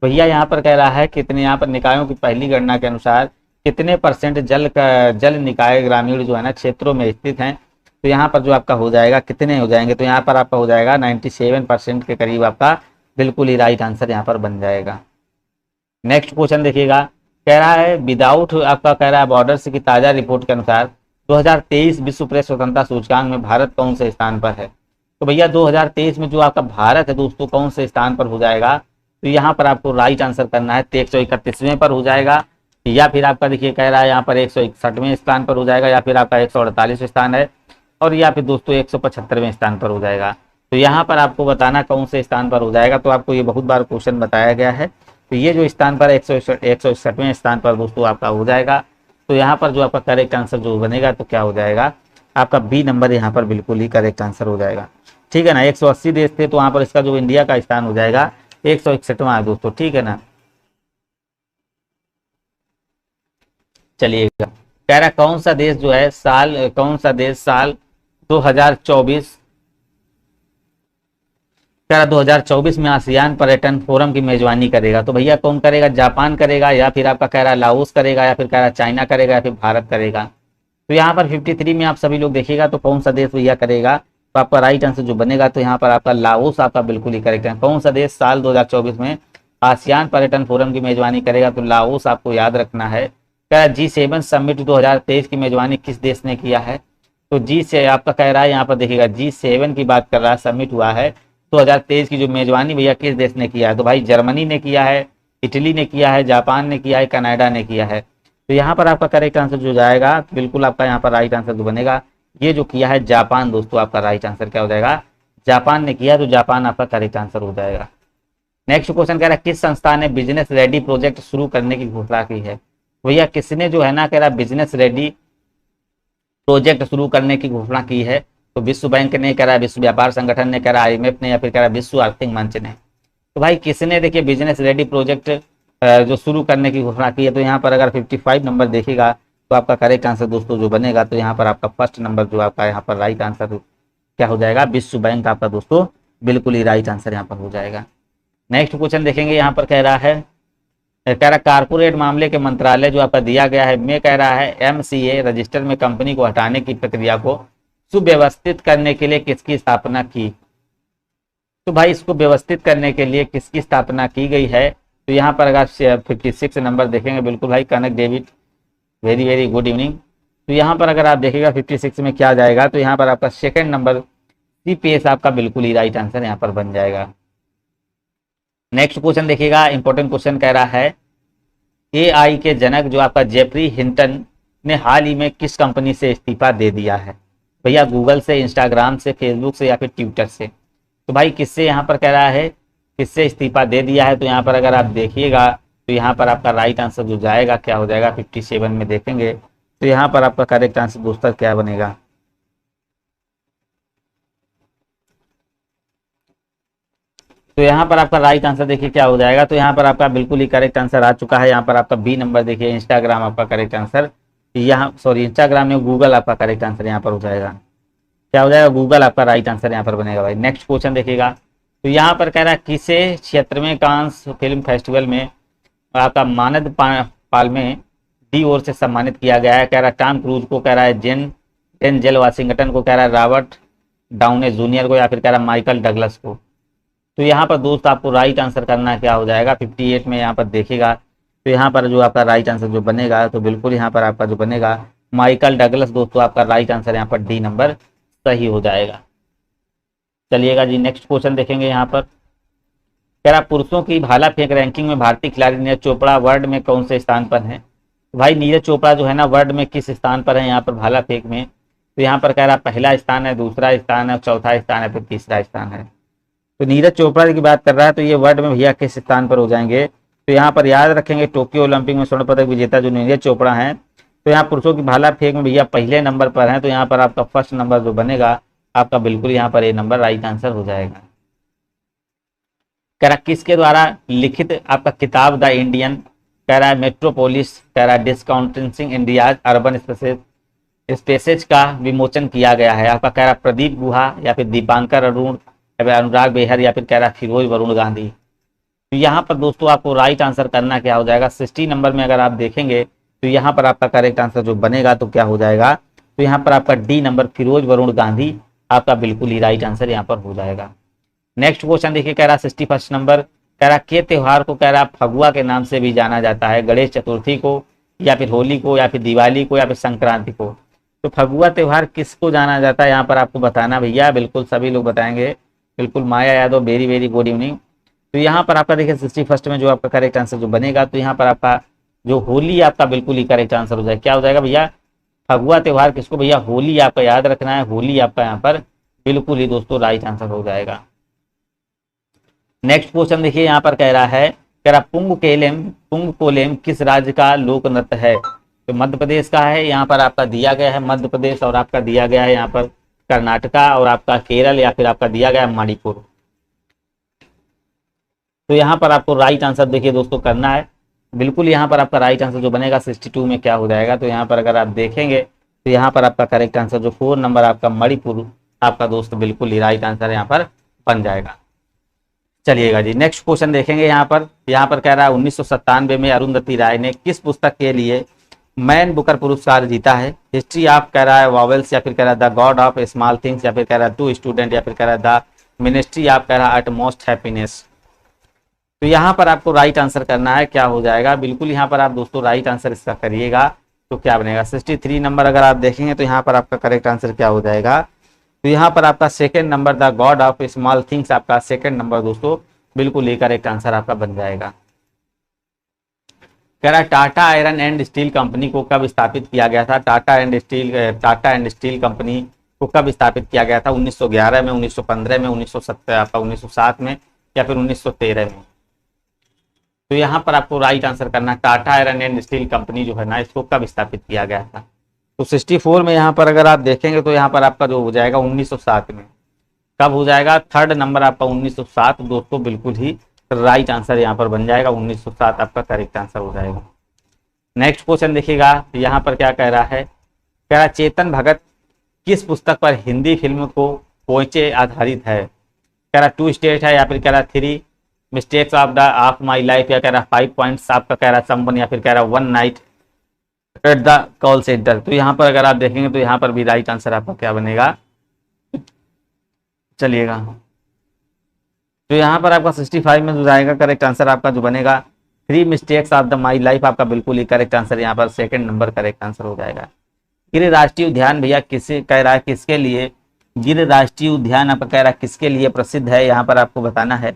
भैया यहाँ पर कह रहा है कितने, यहाँ पर निकायों की पहली गणना के अनुसार कितने % जल निकाय ग्रामीण जो है ना क्षेत्रों में स्थित हैं। तो यहाँ पर जो आपका हो जाएगा कितने हो जाएंगे, तो यहाँ पर आपका हो जाएगा 97% के करीब आपका बिल्कुल ही राइट आंसर यहाँ पर बन जाएगा। नेक्स्ट क्वेश्चन देखिएगा, कह रहा है विदाउट आपका कह रहा है बॉर्डर्स की ताजा रिपोर्ट के अनुसार 2023 विश्व प्रेस स्वतंत्रता सूचकांक में भारत कौन से स्थान पर है। तो भैया 2023 में जो आपका भारत है दोस्तों कौन से स्थान पर हो जाएगा, तो यहाँ पर आपको राइट आंसर करना है। 131वें पर हो जाएगा, या फिर आपका देखिए कह रहा है यहाँ पर 161वें स्थान पर हो जाएगा, या फिर आपका 148 स्थान है, और या फिर दोस्तों 175वें स्थान पर हो जाएगा। तो यहाँ पर आपको बताना कौन से स्थान पर हो जाएगा। तो आपको ये बहुत बार क्वेश्चन बताया गया है। तो ये जो स्थान पर 161वें स्थान पर दोस्तों आपका हो जाएगा। तो यहाँ पर जो आपका करेक्ट आंसर जो बनेगा तो क्या हो जाएगा, आपका बी नंबर यहाँ पर बिल्कुल ही करेक्ट आंसर हो जाएगा। ठीक है ना, 180 देश थे, तो वहाँ पर इसका जो इंडिया का स्थान हो जाएगा 161वां है दोस्तों। ठीक है ना, चलिएगा। कह रहा कौन सा देश जो है साल 2024 कह रहा 2024 में आसियान पर्यटन फोरम की मेजबानी करेगा। तो भैया कौन करेगा, जापान करेगा, या फिर आपका कह रहा लाओस करेगा, या फिर कह रहा चाइना करेगा, या फिर भारत करेगा। तो यहाँ पर 53 में आप सभी लोग देखिएगा तो कौन सा देश भैया करेगा, तो आपका राइट आंसर जो बनेगा तो यहाँ पर आपका लाओस आपका बिल्कुल ही करेक्ट है। कौन सा देश साल 2024 में आसियान पर्यटन फोरम की मेजबानी करेगा, तो लाओस आपको याद रखना है। कह रहा G7 समिट 2023 की मेजबानी किस देश ने किया है। तो जी से आपका कह रहा है यहाँ पर देखिएगा G7 की बात कर रहा है, समिट हुआ है 2023 की जो मेजबानी भैया किस देश ने किया है, तो भाई जर्मनी ने किया है, इटली ने किया है, जापान ने किया है, कनाडा ने किया है। तो यहाँ पर आपका करेक्ट आंसर जो जाएगा बिल्कुल आपका यहाँ पर राइट आंसर जो बनेगा, ये जो किया है जापान दोस्तों, आपका राइट आंसर क्या हो जाएगा, जापान ने किया, तो जापान आपका करेक्ट आंसर हो जाएगा। नेक्स्ट क्वेश्चन कह रहा है किस संस्था ने बिजनेस रेडी प्रोजेक्ट शुरू करने की घोषणा की है। भैया किसने जो है ना कह रहा बिजनेस रेडी प्रोजेक्ट शुरू करने की घोषणा की है, तो विश्व बैंक ने कह रहा है, विश्व व्यापार संगठन ने कह रहा है, IMF ने, या फिर कह रहा है विश्व आर्थिक मंच ने। तो भाई किसने देखिए बिजनेस रेडी प्रोजेक्ट जो शुरू करने की घोषणा की है। तो यहाँ पर अगर 55 नंबर देखेगा तो आपका करेक्ट आंसर दोस्तों जो बनेगा, तो यहाँ पर आपका फर्स्ट नंबर जो आपका यहाँ पर राइट आंसर क्या हो जाएगा, विश्व बैंक आपका दोस्तों बिल्कुल ही राइट आंसर यहाँ पर हो जाएगा। नेक्स्ट क्वेश्चन देखेंगे, यहाँ पर कह रहा कारपोरेट मामले के मंत्रालय जो आपका दिया गया है में कह रहा है MCA रजिस्टर में कंपनी को हटाने की प्रक्रिया को सुव्यवस्थित करने के लिए किसकी स्थापना की। तो भाई इसको व्यवस्थित करने के लिए किसकी स्थापना की गई है, तो यहाँ पर अगर 56 नंबर देखेंगे बिल्कुल भाई Kanak David, very very good evening. तो यहाँ पर अगर आप देखेगा 56 में क्या जाएगा, तो यहाँ पर आपका सेकंड नंबर CPS आपका बिल्कुल ही राइट आंसर यहाँ पर बन जाएगा। नेक्स्ट क्वेश्चन देखिएगा, इंपॉर्टेंट क्वेश्चन कह रहा है AI के जनक जो आपका जेफरी हिंटन ने हाल ही में किस कंपनी से इस्तीफा दे दिया है। भैया गूगल से, इंस्टाग्राम से, फेसबुक से, या फिर ट्विटर से। तो भाई किससे यहाँ पर कह रहा है, किससे इस्तीफा दे दिया है, तो यहाँ पर अगर आप देखिएगा तो यहाँ पर आपका राइट आंसर जो जाएगा क्या हो जाएगा, 57 में देखेंगे तो यहाँ पर आपका करेक्ट आंसर दोस्तों क्या बनेगा। तो यहाँ पर आपका राइट आंसर देखिए क्या हो जाएगा, तो यहाँ पर आपका बिल्कुल ही करेक्ट आंसर आ चुका है। यहाँ पर आपका बी नंबर देखिए, इंस्टाग्राम आपका करेक्ट आंसर, यहाँ सॉरी इंस्टाग्राम में गूगल आपका करेक्ट आंसर यहाँ पर हो जाएगा, क्या हो जाएगा, गूगल आपका राइट आंसर यहाँ पर बनेगा भाई। नेक्स्ट क्वेश्चन देखिएगा, तो यहाँ पर कह रहा है किसे 76वें कांस फिल्म फेस्टिवल में आपका मानद पाल में डी ओर से सम्मानित किया गया है। कह रहा है टॉम क्रूज को, कह रहा है डेंजेल वाशिंगटन को, कह रहा है रॉबर्ट डाउने जूनियर को, या फिर कह रहा है माइकल डगलस को। तो यहाँ पर दोस्त आपको राइट आंसर करना क्या हो जाएगा, 58 में यहाँ पर देखिएगा तो यहाँ पर जो आपका राइट आंसर जो बनेगा, तो बिल्कुल यहाँ पर आपका जो बनेगा माइकल डगलस दोस्तों, आपका राइट आंसर यहाँ पर डी नंबर सही हो जाएगा। चलिएगा जी नेक्स्ट क्वेश्चन देखेंगे। यहाँ पर कह रहा पुरुषों की भाला फेंक रैंकिंग में भारतीय खिलाड़ी नीरज चोपड़ा वर्ल्ड में कौन से स्थान पर है। भाई नीरज चोपड़ा जो है ना वर्ल्ड में किस स्थान पर है यहाँ पर भाला फेंक में, तो यहाँ पर कह रहा पहला स्थान है, दूसरा स्थान है, चौथा स्थान है, फिर तीसरा स्थान है। तो नीरज चोपड़ा की बात कर रहा है तो ये वर्ल्ड में भैया किस स्थान पर हो जाएंगे, तो यहाँ पर याद रखेंगे टोक्यो ओलंपिक में स्वर्ण पदक विजेता जो नीरज चोपड़ा हैं, तो यहाँ पुरुषों की भाला फेंक में भैया पहले नंबर पर है, तो यहाँ पर आपका फर्स्ट नंबर जो बनेगा आपका बिल्कुल यहाँ पर ए नंबर राइट आंसर हो जाएगा। कह रहा किसके द्वारा लिखित आपका किताब द इंडियन, कह रहा है मेट्रोपोलिस, कह रहा है डिस्काउंटिंग इंडिया अर्बन स्पेसेज का विमोचन किया गया है। आपका कह रहा प्रदीप गुहा, या फिर दीपांकर अरुण, या फिर अनुराग बेहर, या फिर कह रहा फिरोज वरुण गांधी। तो यहाँ पर दोस्तों आपको राइट आंसर करना क्या हो जाएगा, 60 नंबर में अगर आप देखेंगे तो यहाँ पर आपका करेक्ट आंसर जो बनेगा तो क्या हो जाएगा, तो यहाँ पर आपका डी नंबर फिरोज वरुण गांधी आपका बिल्कुल ही राइट आंसर यहाँ पर हो जाएगा। नेक्स्ट क्वेश्चन देखिए, कह रहा 61 नंबर, कह रहा के त्योहार को कह रहा फगुआ के नाम से भी जाना जाता है, गणेश चतुर्थी को, या फिर होली को, या फिर दिवाली को, या फिर संक्रांति को। तो फगुआ त्योहार किसको जाना जाता है यहाँ पर आपको बताना भैया, बिल्कुल सभी लोग बताएंगे, बिल्कुल Maya Yadav very very good evening. तो यहाँ पर आपका देखिए 61 में जो आपका करेक्ट आंसर जो बनेगा, तो यहाँ पर आपका जो होली आपका बिल्कुल ही करेक्ट आंसर हो जाएगा। क्या हो जाएगा भैया, फगुआ त्योहार किसको भैया, होली आपका याद रखना है, होली आपका यहाँ पर बिल्कुल ही दोस्तों राइट आंसर हो जाएगा। नेक्स्ट क्वेश्चन देखिए, यहाँ पर कह रहा है, कह रहा पुंग कोलेम किस राज्य का लोक नृत्य है, तो मध्य प्रदेश का है, यहाँ पर आपका दिया गया है मध्य प्रदेश, और आपका दिया गया है यहाँ पर कर्नाटका, और आपका केरल, या फिर आपका दिया गया है मणिपुर। तो यहाँ पर आपको राइट आंसर देखिए दोस्तों करना है, बिल्कुल यहाँ पर आपका राइट आंसर जो बनेगा 62 में क्या हो जाएगा, तो यहाँ पर अगर आप देखेंगे तो यहाँ पर आपका करेक्ट आंसर जो 4 नंबर आपका मणिपुर आपका दोस्त बिल्कुल ही राइट आंसर यहाँ पर बन जाएगा। चलिएगा जी नेक्स्ट क्वेश्चन देखेंगे। यहाँ पर कह रहा है 1997 में अरुंधति राय ने किस पुस्तक के लिए मैन बुकर पुरस्कार जीता है, हिस्ट्री ऑफ कह रहा है वॉवेल्स, या फिर कह रहा है the God of small things, या फिर कह रहा है टू स्टूडेंट, या फिर कह रहा है द मिनिस्ट्री ऑफ कह रहा है अटमोस्ट हैप्पीनेस। तो यहाँ पर आपको राइट आंसर करना है, क्या हो जाएगा, बिल्कुल यहाँ पर आप दोस्तों राइट आंसर इसका करिएगा तो क्या बनेगा, 63 नंबर अगर आप देखेंगे तो यहाँ पर आपका करेक्ट आंसर क्या हो जाएगा, तो यहाँ पर आपका second number the God of small things आपका सेकंड नंबर दोस्तों बिल्कुल ही करेक्ट आंसर आपका बन जाएगा। कह रहा है Tata iron and steel company को कब स्थापित किया गया था, टाटा एंड स्टील कंपनी को कब स्थापित किया गया था, 1911 में, 1915 में, 1970 आपका 1907 में, या फिर 1913 में। तो यहाँ पर आपको राइट आंसर करना, Tata iron and steel company जो है ना इसको कब स्थापित किया गया था। तो 64 में यहाँ पर अगर आप देखेंगे तो यहाँ पर आपका जो हो जाएगा 1907 में, कब हो जाएगा, थर्ड नंबर आपका 1907 दोस्तों बिल्कुल ही राइट आंसर यहाँ पर बन जाएगा, 1907 आपका करेक्ट आंसर हो जाएगा। नेक्स्ट क्वेश्चन देखिएगा, यहाँ पर क्या कह रहा है, कह रहा चेतन भगत किस पुस्तक पर हिंदी फिल्म को पोंचे आधारित है, कह रहा टू स्टेट है, या फिर कह रहा 3 मिस्टेक्स ऑफ माई लाइफ, या कह रहा 5 पॉइंट्स आपका कह रहा समवन, या फिर कह रहा 1 night at the call centre. तो यहाँ पर अगर आप देखेंगे तो यहाँ पर भी राइट आंसर आपका क्या बनेगा, चलिएगा तो यहाँ पर आपका 65 में जो जाएगा करेक्ट आंसर आपका जो बनेगा 3 mistakes of the my life आपका बिल्कुल ही करेक्ट आंसर यहाँ पर सेकंड नंबर करेक्ट आंसर हो जाएगा। गिर राष्ट्रीय उद्यान भैया किसे कह रहा है, किसके लिए, गिर राष्ट्रीय उद्यान आपका कह रहा है किसके लिए प्रसिद्ध है, यहाँ पर आपको बताना है,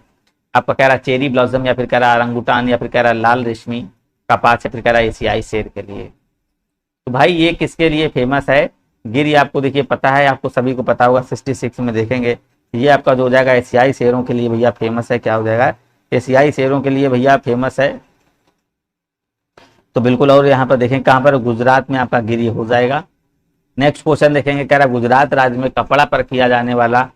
आपका कह रहा चेरी ब्लॉसम, या फिर कह रहा ओरंगुटान, या फिर कह रहा लाल रेशमी कपास, या फिर कह रहा एशियाई शेर के लिए। तो भाई ये किसके लिए फेमस है, गिर आपको देखिए पता है, आपको सभी को पता होगा, 66 में देखेंगे ये आपका जो हो जाएगा एशियाई शेरों के लिए भैया फेमस है। क्या हो जाएगा, एशियाई शेरों के लिए भैया फेमस है। तो बिल्कुल, और यहाँ पर देखें कहाँ पर, गुजरात में आपका गिरी हो जाएगा। नेक्स्ट क्वेश्चन देखेंगे, कह रहा गुजरात राज्य में कपड़ा पर किया जाने वाला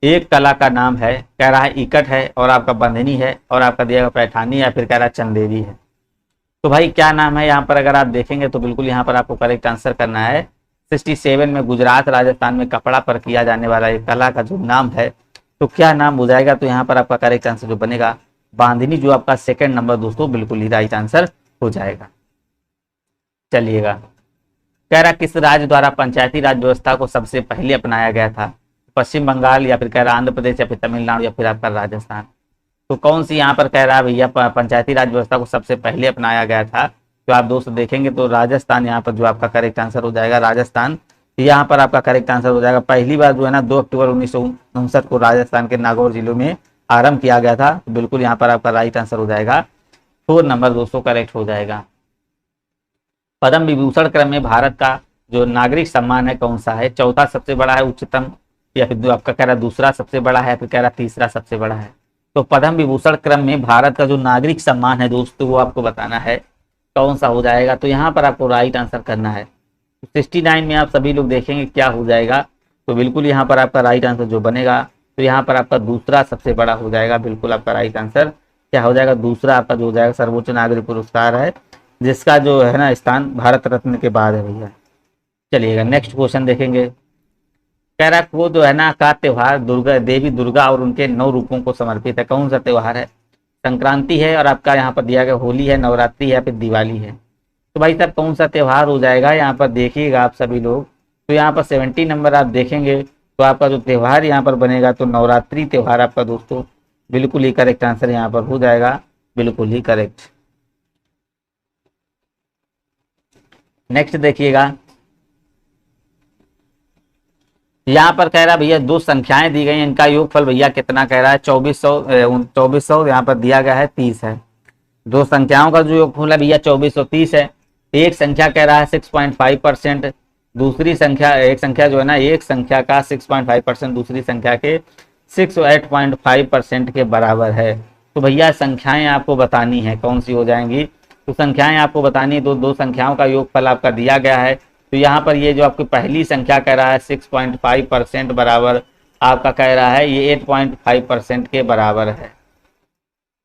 एक कला का नाम है। कह रहा है इकट है, और आपका बंधनी है, और आपका दिया गया पैठानी, या फिर कह रहा है चंदेरी है। तो भाई क्या नाम है यहाँ पर, अगर आप देखेंगे तो बिल्कुल यहाँ पर आपको करेक्ट आंसर करना है 67 में गुजरात राजस्थान में कपड़ा पर किया जाने वाला एक कला का जो नाम है, तो क्या नाम हो जाएगा। तो यहाँ पर आपका करेक्ट आंसर जो बनेगा बांधनी, जो आपका सेकंड नंबर दोस्तों बिल्कुल ही राइट आंसर हो जाएगा। चलिएगा, कह रहा किस राज्य द्वारा पंचायती राज व्यवस्था को सबसे पहले अपनाया गया था। पश्चिम बंगाल, या फिर कह रहा आंध्र प्रदेश, या फिर तमिलनाडु, या फिर आपका राजस्थान। तो कौन सी यहाँ पर कह रहा है भैया पंचायती राज व्यवस्था को सबसे पहले अपनाया गया था। तो आप दोस्त देखेंगे तो राजस्थान यहाँ पर जो आपका करेक्ट आंसर हो जाएगा, राजस्थान यहाँ पर आपका करेक्ट आंसर हो जाएगा। पहली बार जो है ना 2 अक्टूबर 1959 को राजस्थान के नागौर जिलों में आरंभ किया गया था। तो बिल्कुल यहाँ पर आपका राइट आंसर हो जाएगा 4 नंबर दोस्तों करेक्ट हो जाएगा। पद्म विभूषण क्रम में भारत का जो नागरिक सम्मान है कौन सा है, चौथा सबसे बड़ा है, उच्चतम, या फिर आपका कह रहा दूसरा सबसे बड़ा है, फिर कह रहा तीसरा सबसे बड़ा है। तो पद्म विभूषण क्रम में भारत का जो नागरिक सम्मान है दोस्तों वो आपको बताना है कौन सा हो जाएगा। तो यहाँ पर आपको राइट आंसर करना है 69 में। आप सभी लोग देखेंगे क्या हो जाएगा। तो बिल्कुल यहाँ पर आपका राइट आंसर जो बनेगा, तो यहाँ पर आपका दूसरा सबसे बड़ा हो जाएगा। बिल्कुल आपका राइट आंसर क्या हो जाएगा, दूसरा आपका जो हो जाएगा सर्वोच्च नागरिक पुरस्कार है, जिसका जो है ना स्थान भारत रत्न के बाद है भैया। चलिएगा नेक्स्ट क्वेश्चन देखेंगे, कह रहा वो जो है ना का त्योहार दुर्गा देवी दुर्गा और उनके 9 रूपों को समर्पित है। कौन सा त्योहार है, संक्रांति है, और आपका यहाँ पर दिया गया होली है, नवरात्रि है, या फिर दिवाली है। तो भाई साहब कौन सा त्योहार हो जाएगा, यहाँ पर देखिएगा आप सभी लोग। तो यहाँ पर 70 नंबर आप देखेंगे तो आपका जो त्योहार यहाँ पर बनेगा तो नवरात्रि त्योहार आपका दोस्तों बिल्कुल ही करेक्ट आंसर यहाँ पर हो जाएगा, बिल्कुल ही करेक्ट। नेक्स्ट देखिएगा, यहाँ पर कह रहा भैया 2 संख्याएं दी गई हैं, इनका योगफल भैया कितना कह रहा है 2400 यहाँ पर दिया गया है 30 है। 2 संख्याओं का जो योगफल है भैया 2430 है। एक संख्या कह रहा है 6.5%, दूसरी संख्या एक संख्या जो है ना एक संख्या का 6.5% दूसरी संख्या के 8.5% के बराबर है। तो भैया संख्याएं आपको बतानी है कौन सी हो जाएंगी। तो संख्याएं आपको बतानी है, 2 संख्याओं का योगफल आपका दिया गया है। तो यहाँ पर ये जो आपकी पहली संख्या कह रहा है 6.5% बराबर आपका कह रहा है ये 8.5% के बराबर है,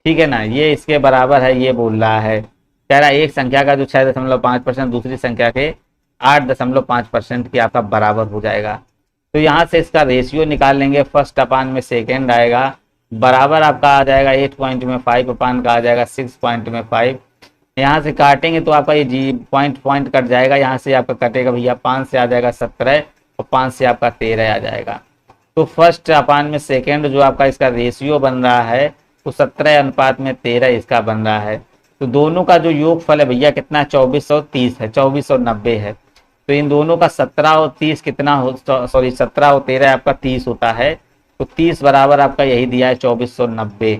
ठीक है ना, ये इसके बराबर है ये बोल रहा है। कह रहा है एक संख्या का जो 6.5% दूसरी संख्या के 8.5% की आपका बराबर हो जाएगा। तो यहाँ से इसका रेशियो निकाल लेंगे, फर्स्ट अपान में सेकेंड आएगा, बराबर आपका आ जाएगा 8 पॉइंट में 5 अपान का आ जाएगा 6 पॉइंट में 5। यहाँ से काटेंगे तो आपका ये जी पॉइंट कट जाएगा, यहाँ से आपका कटेगा भैया 5 से आ जाएगा 17 और 5 से आपका 13 आ जाएगा। तो फर्स्ट अपान में सेकेंड जो आपका इसका रेशियो बन रहा है तो 17:13 इसका बन रहा है। तो दोनों का जो योगफल है भैया कितना 2430 है, 2490 है। तो इन दोनों का 17 और 30 कितना हो, सॉरी 17 और 13 आपका 30 होता है। तो 30 बराबर आपका यही दिया है 2490।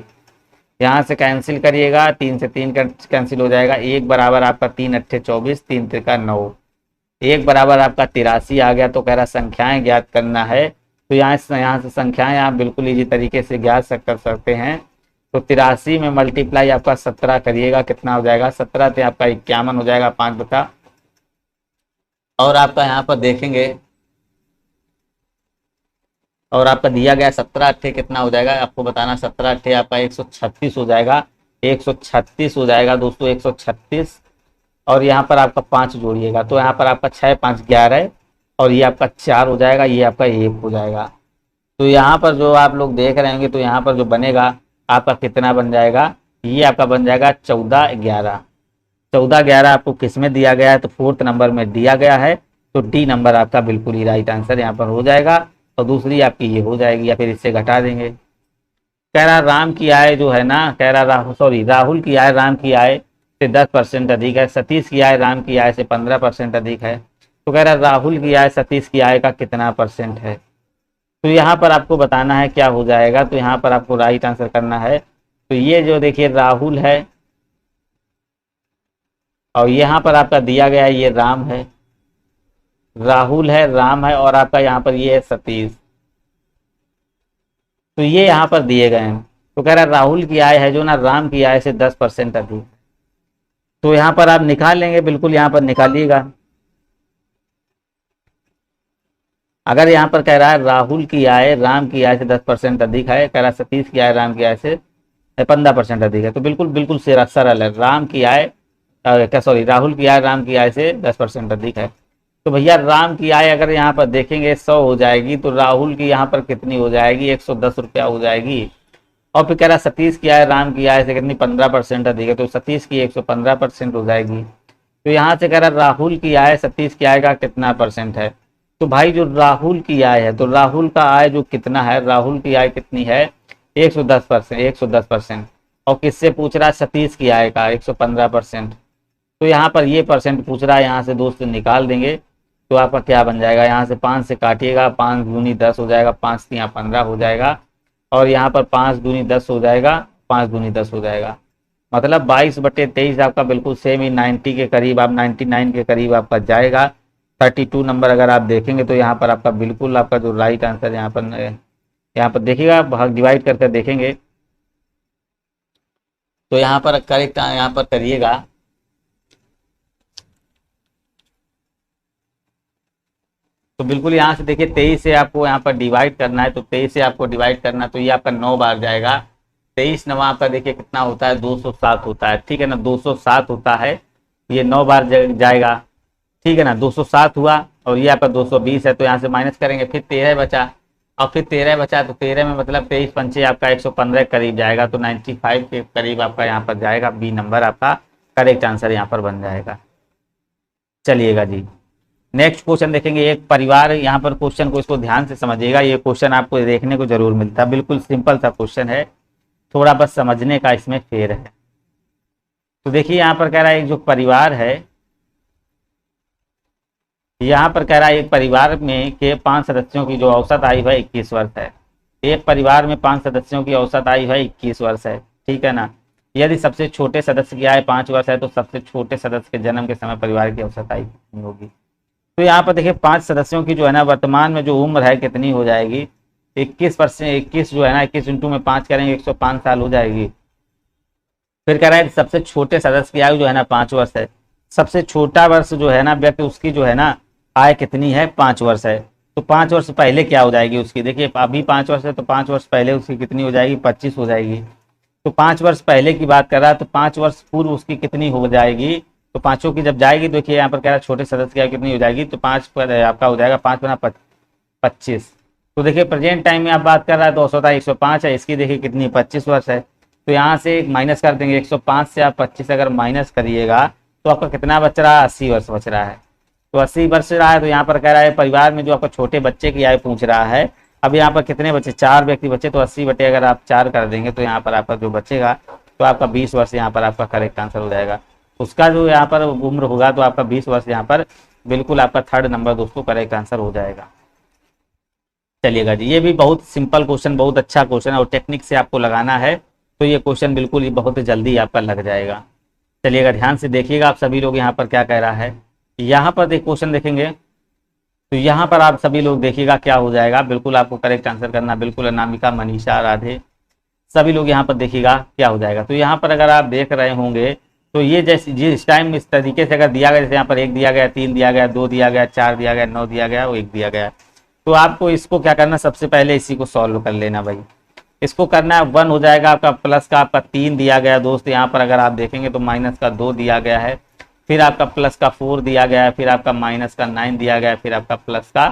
यहाँ से कैंसिल करिएगा, 3 से 3 कैंसिल हो जाएगा, 1 बराबर आपका 3 अट्ठे 24, 3 त्रिका 9, 1 बराबर आपका 83 आ गया। तो कह रहा संख्याएं ज्ञात करना है। तो यहाँ से संख्याएं आप बिल्कुल इजी तरीके से ज्ञात कर सकते हैं। तो 83 में मल्टीप्लाई आपका 17 करिएगा, कितना हो जाएगा 17 से आपका 51 हो जाएगा 5 बता। और आपका यहाँ पर देखेंगे और आपका दिया गया 17 अट्ठे कितना हो जाएगा आपको बताना, 17 अट्ठे आपका 136 हो जाएगा, 136 हो जाएगा दोस्तों 136। और यहाँ पर आपका 5 जोड़िएगा तो यहाँ पर आपका 6 5 11 और ये आपका 4 हो जाएगा, ये आपका 1 हो जाएगा। तो यहाँ पर जो आप लोग देख रहे होंगे तो यहाँ पर जो बनेगा आपका कितना बन जाएगा, ये आपका बन जाएगा 14 11। 14 11 आपको किस में दिया गया है तो 4th नंबर में दिया गया है। तो डी नंबर आपका बिल्कुल ही राइट आंसर यहाँ पर हो जाएगा। और दूसरी आपकी ये हो जाएगी या फिर इससे घटा देंगे। कह रहा राम की आय जो है ना, कह रहा राहुल की आय राम की आय से 10% अधिक है, सतीश की आय राम की आय से 15% अधिक है। तो कह रहा राहुल की आय सतीश की आय का कितना % है। तो यहाँ पर आपको बताना है क्या हो जाएगा। तो यहाँ पर आपको राइट आंसर करना है। तो ये जो देखिए राहुल है और यहाँ पर आपका दिया गया ये राम है, राहुल है राम है और आपका यहाँ पर ये है सतीश। तो ये यहाँ पर दिए गए हैं। तो कह रहा है राहुल की आय है जो ना राम की आय से 10% अधिक। तो यहाँ पर आप निकाल लेंगे, बिल्कुल यहाँ पर निकालिएगा। अगर यहाँ पर कह रहा है राहुल की आय राम की आय से 10% अधिक है, कह रहा है सतीश की आय राम की आय से 15% अधिक है, तो बिल्कुल बिल्कुल सरल है। राम की आय क्या सॉरी राहुल की आय राम की आय से 10% अधिक है। तो भैया राम की आय अगर यहाँ पर देखेंगे 100 हो जाएगी, तो राहुल की यहाँ पर कितनी हो जाएगी, 110 रुपया हो जाएगी। और फिर कह रहा सतीश की आय राम की आय से कितनी 15% अधिक है, तो सतीश की 115% हो जाएगी। तो यहाँ से कह रहा राहुल की आय सतीश की आय का कितना परसेंट है। तो भाई जो राहुल की आय है, तो राहुल का आय जो कितना है, राहुल की आय कितनी है 110%, 110%। और किससे पूछ रहा है, सतीश की आय का 115%। तो यहाँ पर ये परसेंट पूछ रहा है, यहाँ से दोस्त निकाल देंगे तो आपका क्या बन जाएगा, यहाँ से 5 से काटिएगा, 5 दूनी 10 हो जाएगा, 5 3 15 हो जाएगा, और यहाँ पर 5 दूनी 10 हो जाएगा, 5 दूनी 10 हो जाएगा, मतलब 22/23 आपका बिल्कुल सेम ही 90 के करीब, आप 99 के करीब आपका जाएगा। 32 नंबर अगर आप देखेंगे तो यहाँ पर आपका बिल्कुल आपका जो राइट आंसर यहाँ पर देखिएगा, भाग डिवाइड करके देखेंगे तो यहाँ पर करेक्ट यहाँ पर करिएगा। तो बिल्कुल यहाँ से देखिए 23 से आपको यहाँ पर डिवाइड करना है, तो 23 से आपको डिवाइड करना है, तो ये आपका 9 बार जाएगा। 23 9 आपका देखिए कितना होता है, 207 होता है, ठीक है ना, 207 होता है, ये 9 बार जाएगा, ठीक है ना, 207 हुआ। और ये आपका 220 है, तो यहाँ से माइनस करेंगे, फिर 13 बचा, और फिर 13 बचा, तो 13 में मतलब 23 पंचे आपका 115 के करीब जाएगा, तो 95 के करीब आपका यहाँ पर जाएगा। बी नंबर आपका करेक्ट आंसर यहाँ पर बन जाएगा। चलिएगा जी, नेक्स्ट क्वेश्चन देखेंगे। एक परिवार, यहाँ पर क्वेश्चन को इसको ध्यान से समझिएगा, ये क्वेश्चन आपको देखने को जरूर मिलता है, बिल्कुल सिंपल सा क्वेश्चन है, थोड़ा बस समझने का इसमें फेर है। तो देखिए यहाँ पर कह रहा है एक जो परिवार है, यहाँ पर कह रहा है एक परिवार में के 5 सदस्यों की जो औसत आयु है 21 वर्ष है। एक परिवार में 5 सदस्यों की औसत आयु है 21 वर्ष है, ठीक है ना। यदि सबसे छोटे सदस्य की आयु 5 वर्ष है, तो सबसे छोटे सदस्य के जन्म के समय परिवार की औसत आयु कितनी होगी। तो यहाँ पर देखिए 5 सदस्यों की जो है ना वर्तमान में जो उम्र है कितनी हो जाएगी, 21 जो है ना, 21 इंटू में 5 करेंगे 105 साल हो जाएगी। फिर कह रहा है सबसे छोटे सदस्य की आयु जो है ना 5 वर्ष है, सबसे छोटा वर्ष जो है ना व्यक्ति उसकी जो है ना आय कितनी है 5 वर्ष है। तो 5 वर्ष पहले क्या हो जाएगी उसकी, देखिए अभी 5 वर्ष है, तो 5 वर्ष पहले उसकी कितनी हो जाएगी 25 हो जाएगी। तो 5 वर्ष पहले की बात कर रहा है, तो 5 वर्ष पूर्व उसकी कितनी हो जाएगी, तो पांचों की जब जाएगी, देखिए यहाँ पर कह रहा है छोटे सदस्य की आयु कितनी हो जाएगी, तो 5 पर आपका हो जाएगा 5 बना 25। तो देखिए प्रेजेंट टाइम में आप बात कर रहा है तो औसत आयु 105 है, इसकी देखिए कितनी 25 वर्ष है। तो यहाँ से माइनस कर देंगे, 105 से आप 25 अगर माइनस करिएगा तो आपका कितना बच रहा है, 80 वर्ष बच रहा है। तो 80 वर्ष रहा है, तो यहाँ पर कह रहा है परिवार में जो आपका छोटे बच्चे की आयु पूछ रहा है, अब यहाँ पर कितने बच्चे, 4 व्यक्ति बच्चे, तो 80 बटे अगर आप 4 कर देंगे तो यहाँ पर आपका जो बचेगा तो आपका 20 वर्ष यहाँ पर आपका करेक्ट आंसर हो जाएगा। उसका जो यहाँ पर उम्र होगा तो आपका 20 वर्ष यहाँ पर बिल्कुल आपका थर्ड नंबर दोस्तों करेक्ट आंसर हो जाएगा। चलिएगा जी, ये भी बहुत सिंपल क्वेश्चन, बहुत अच्छा क्वेश्चन है, और टेक्निक से आपको लगाना है तो ये क्वेश्चन बिल्कुल ही बहुत जल्दी आपका लग जाएगा। चलिएगा ध्यान से देखिएगा आप सभी लोग यहाँ पर क्या कह रहा है। यहाँ पर एक क्वेश्चन देखेंगे, तो यहाँ पर आप सभी लोग देखिएगा क्या हो जाएगा, बिल्कुल आपको करेक्ट आंसर करना, बिल्कुल अनामिका, मनीषा, राधे, सभी लोग यहाँ पर देखिएगा क्या हो जाएगा। तो यहाँ पर अगर आप देख रहे होंगे तो ये जैसे जिस टाइम इस तरीके से अगर दिया गया, जैसे यहाँ पर 1 दिया गया, 3 दिया गया, 2 दिया गया, 4 दिया गया, 9 दिया गया और 1 दिया गया, तो आपको इसको क्या करना, सबसे पहले इसी को सॉल्व कर लेना भाई। इसको करना है 1 हो जाएगा आपका, प्लस का आपका 3 दिया गया दोस्त, यहाँ पर अगर आप देखेंगे तो माइनस का 2 दिया गया है, फिर आपका प्लस का 4 दिया गया है, फिर आपका माइनस का 9 दिया गया है, फिर आपका प्लस का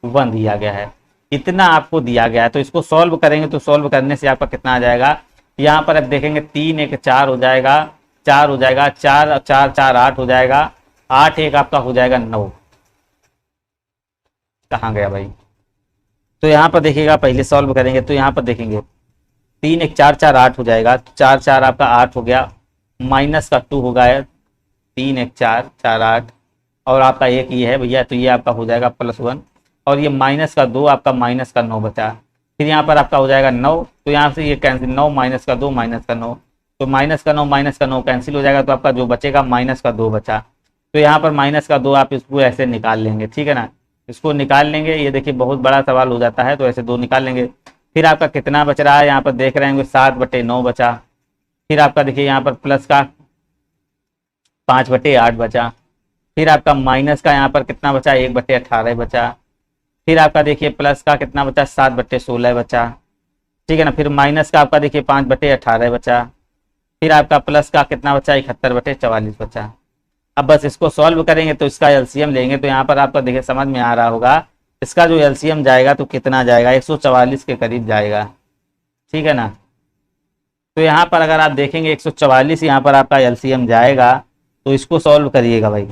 1 दिया गया है। इतना आपको दिया गया है, तो इसको सॉल्व करेंगे तो सॉल्व करने से आपका कितना आ जाएगा, यहाँ पर आप देखेंगे 3 1 4 हो जाएगा, 4 हो जाएगा, 4 4 4 8 हो जाएगा, 8 1 आपका हो जाएगा 9। कहाँ गया भाई, तो यहाँ पर देखिएगा पहले सॉल्व करेंगे तो यहाँ पर देखेंगे 3 1 4 4 8 हो जाएगा, 4 4 आपका 8 हो गया, माइनस का 2 हो गया, 3 1 4 4 8, और आपका एक ये है भैया, तो ये आपका हो जाएगा +1, और ये माइनस का 2 आपका माइनस का 9 बचा, फिर यहाँ पर आपका हो जाएगा 9, तो यहाँ से ये कैंसिल, 9 माइनस का 2 माइनस का 9, तो माइनस का 9 माइनस का 9 कैंसिल हो जाएगा, तो आपका जो बचेगा माइनस का 2 बचा। तो यहाँ पर माइनस का 2 आप इसको ऐसे निकाल लेंगे, ठीक है ना, इसको निकाल लेंगे। ये देखिए बहुत बड़ा सवाल हो जाता है, तो ऐसे 2 निकाल लेंगे। फिर आपका कितना बच रहा है, यहाँ पर देख रहे होंगे 7/9 बचा। फिर आपका देखिए यहाँ पर प्लस का 5/8 बचा। फिर आपका माइनस का यहाँ पर कितना बचा, 1/18 बचा। फिर आपका देखिए प्लस का कितना बचा, 7/16 बचा। ठीक है ना। फिर माइनस का आपका देखिए 5/18 बचा। फिर आपका प्लस का कितना बचा, 71/44 बचा। अब बस इसको सॉल्व करेंगे तो इसका एलसीएम लेंगे तो यहाँ पर आपका देखिए समझ में आ रहा होगा, इसका जो एलसीएम जाएगा तो कितना जाएगा, 144 के करीब जाएगा। ठीक है ना। तो यहाँ पर अगर आप देखेंगे 144 यहाँ पर आपका एलसीएम जाएगा, तो इसको सॉल्व करिएगा भाई।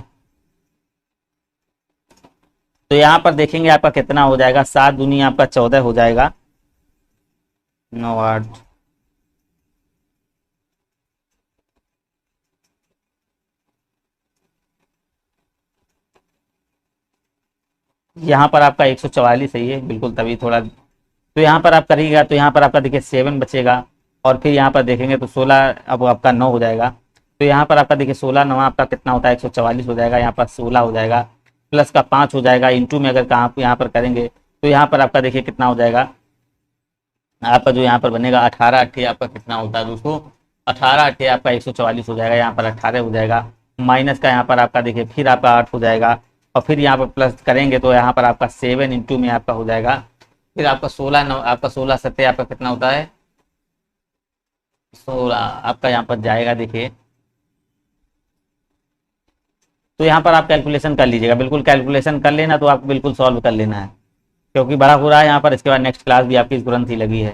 तो यहाँ पर देखेंगे आपका कितना हो जाएगा, 7 दूनी आपका 14 हो जाएगा, 9 8। यहाँ पर आपका 144 है ये बिल्कुल, तभी थोड़ा। तो यहाँ पर आप करिएगा तो यहाँ पर आपका देखिए 7 बचेगा। और फिर यहाँ पर देखेंगे तो 16, अब आपका 9 हो जाएगा। तो यहाँ पर आपका देखिए 16 9 आपका कितना होता है, 144 हो जाएगा। यहाँ पर 16 हो जाएगा, प्लस का 5 हो जाएगा, इंटू में अगर कहाँ यहाँ पर करेंगे तो यहाँ पर आपका देखिए कितना हो जाएगा, आपका जो यहाँ पर बनेगा 18 8 आपका कितना होता है दोस्तों, 18 8 आपका 144 हो जाएगा। यहाँ पर 18 हो जाएगा, माइनस का यहाँ पर आपका देखिए फिर आपका 8 हो जाएगा। और फिर यहाँ पर प्लस करेंगे तो यहाँ पर आपका 7 इंटू में आपका हो जाएगा। फिर आपका 16 9 आपका 16 7 आपका कितना होता है, 16 आपका यहाँ पर जाएगा देखिए। तो यहाँ पर आप कैलकुलेशन कर लीजिएगा, बिल्कुल कैलकुलेशन कर लेना, तो आपको बिल्कुल सॉल्व कर लेना है, क्योंकि बड़ा हो रहा है यहाँ पर। इसके बाद नेक्स्ट क्लास भी आपकी तुरंत ही लगी है।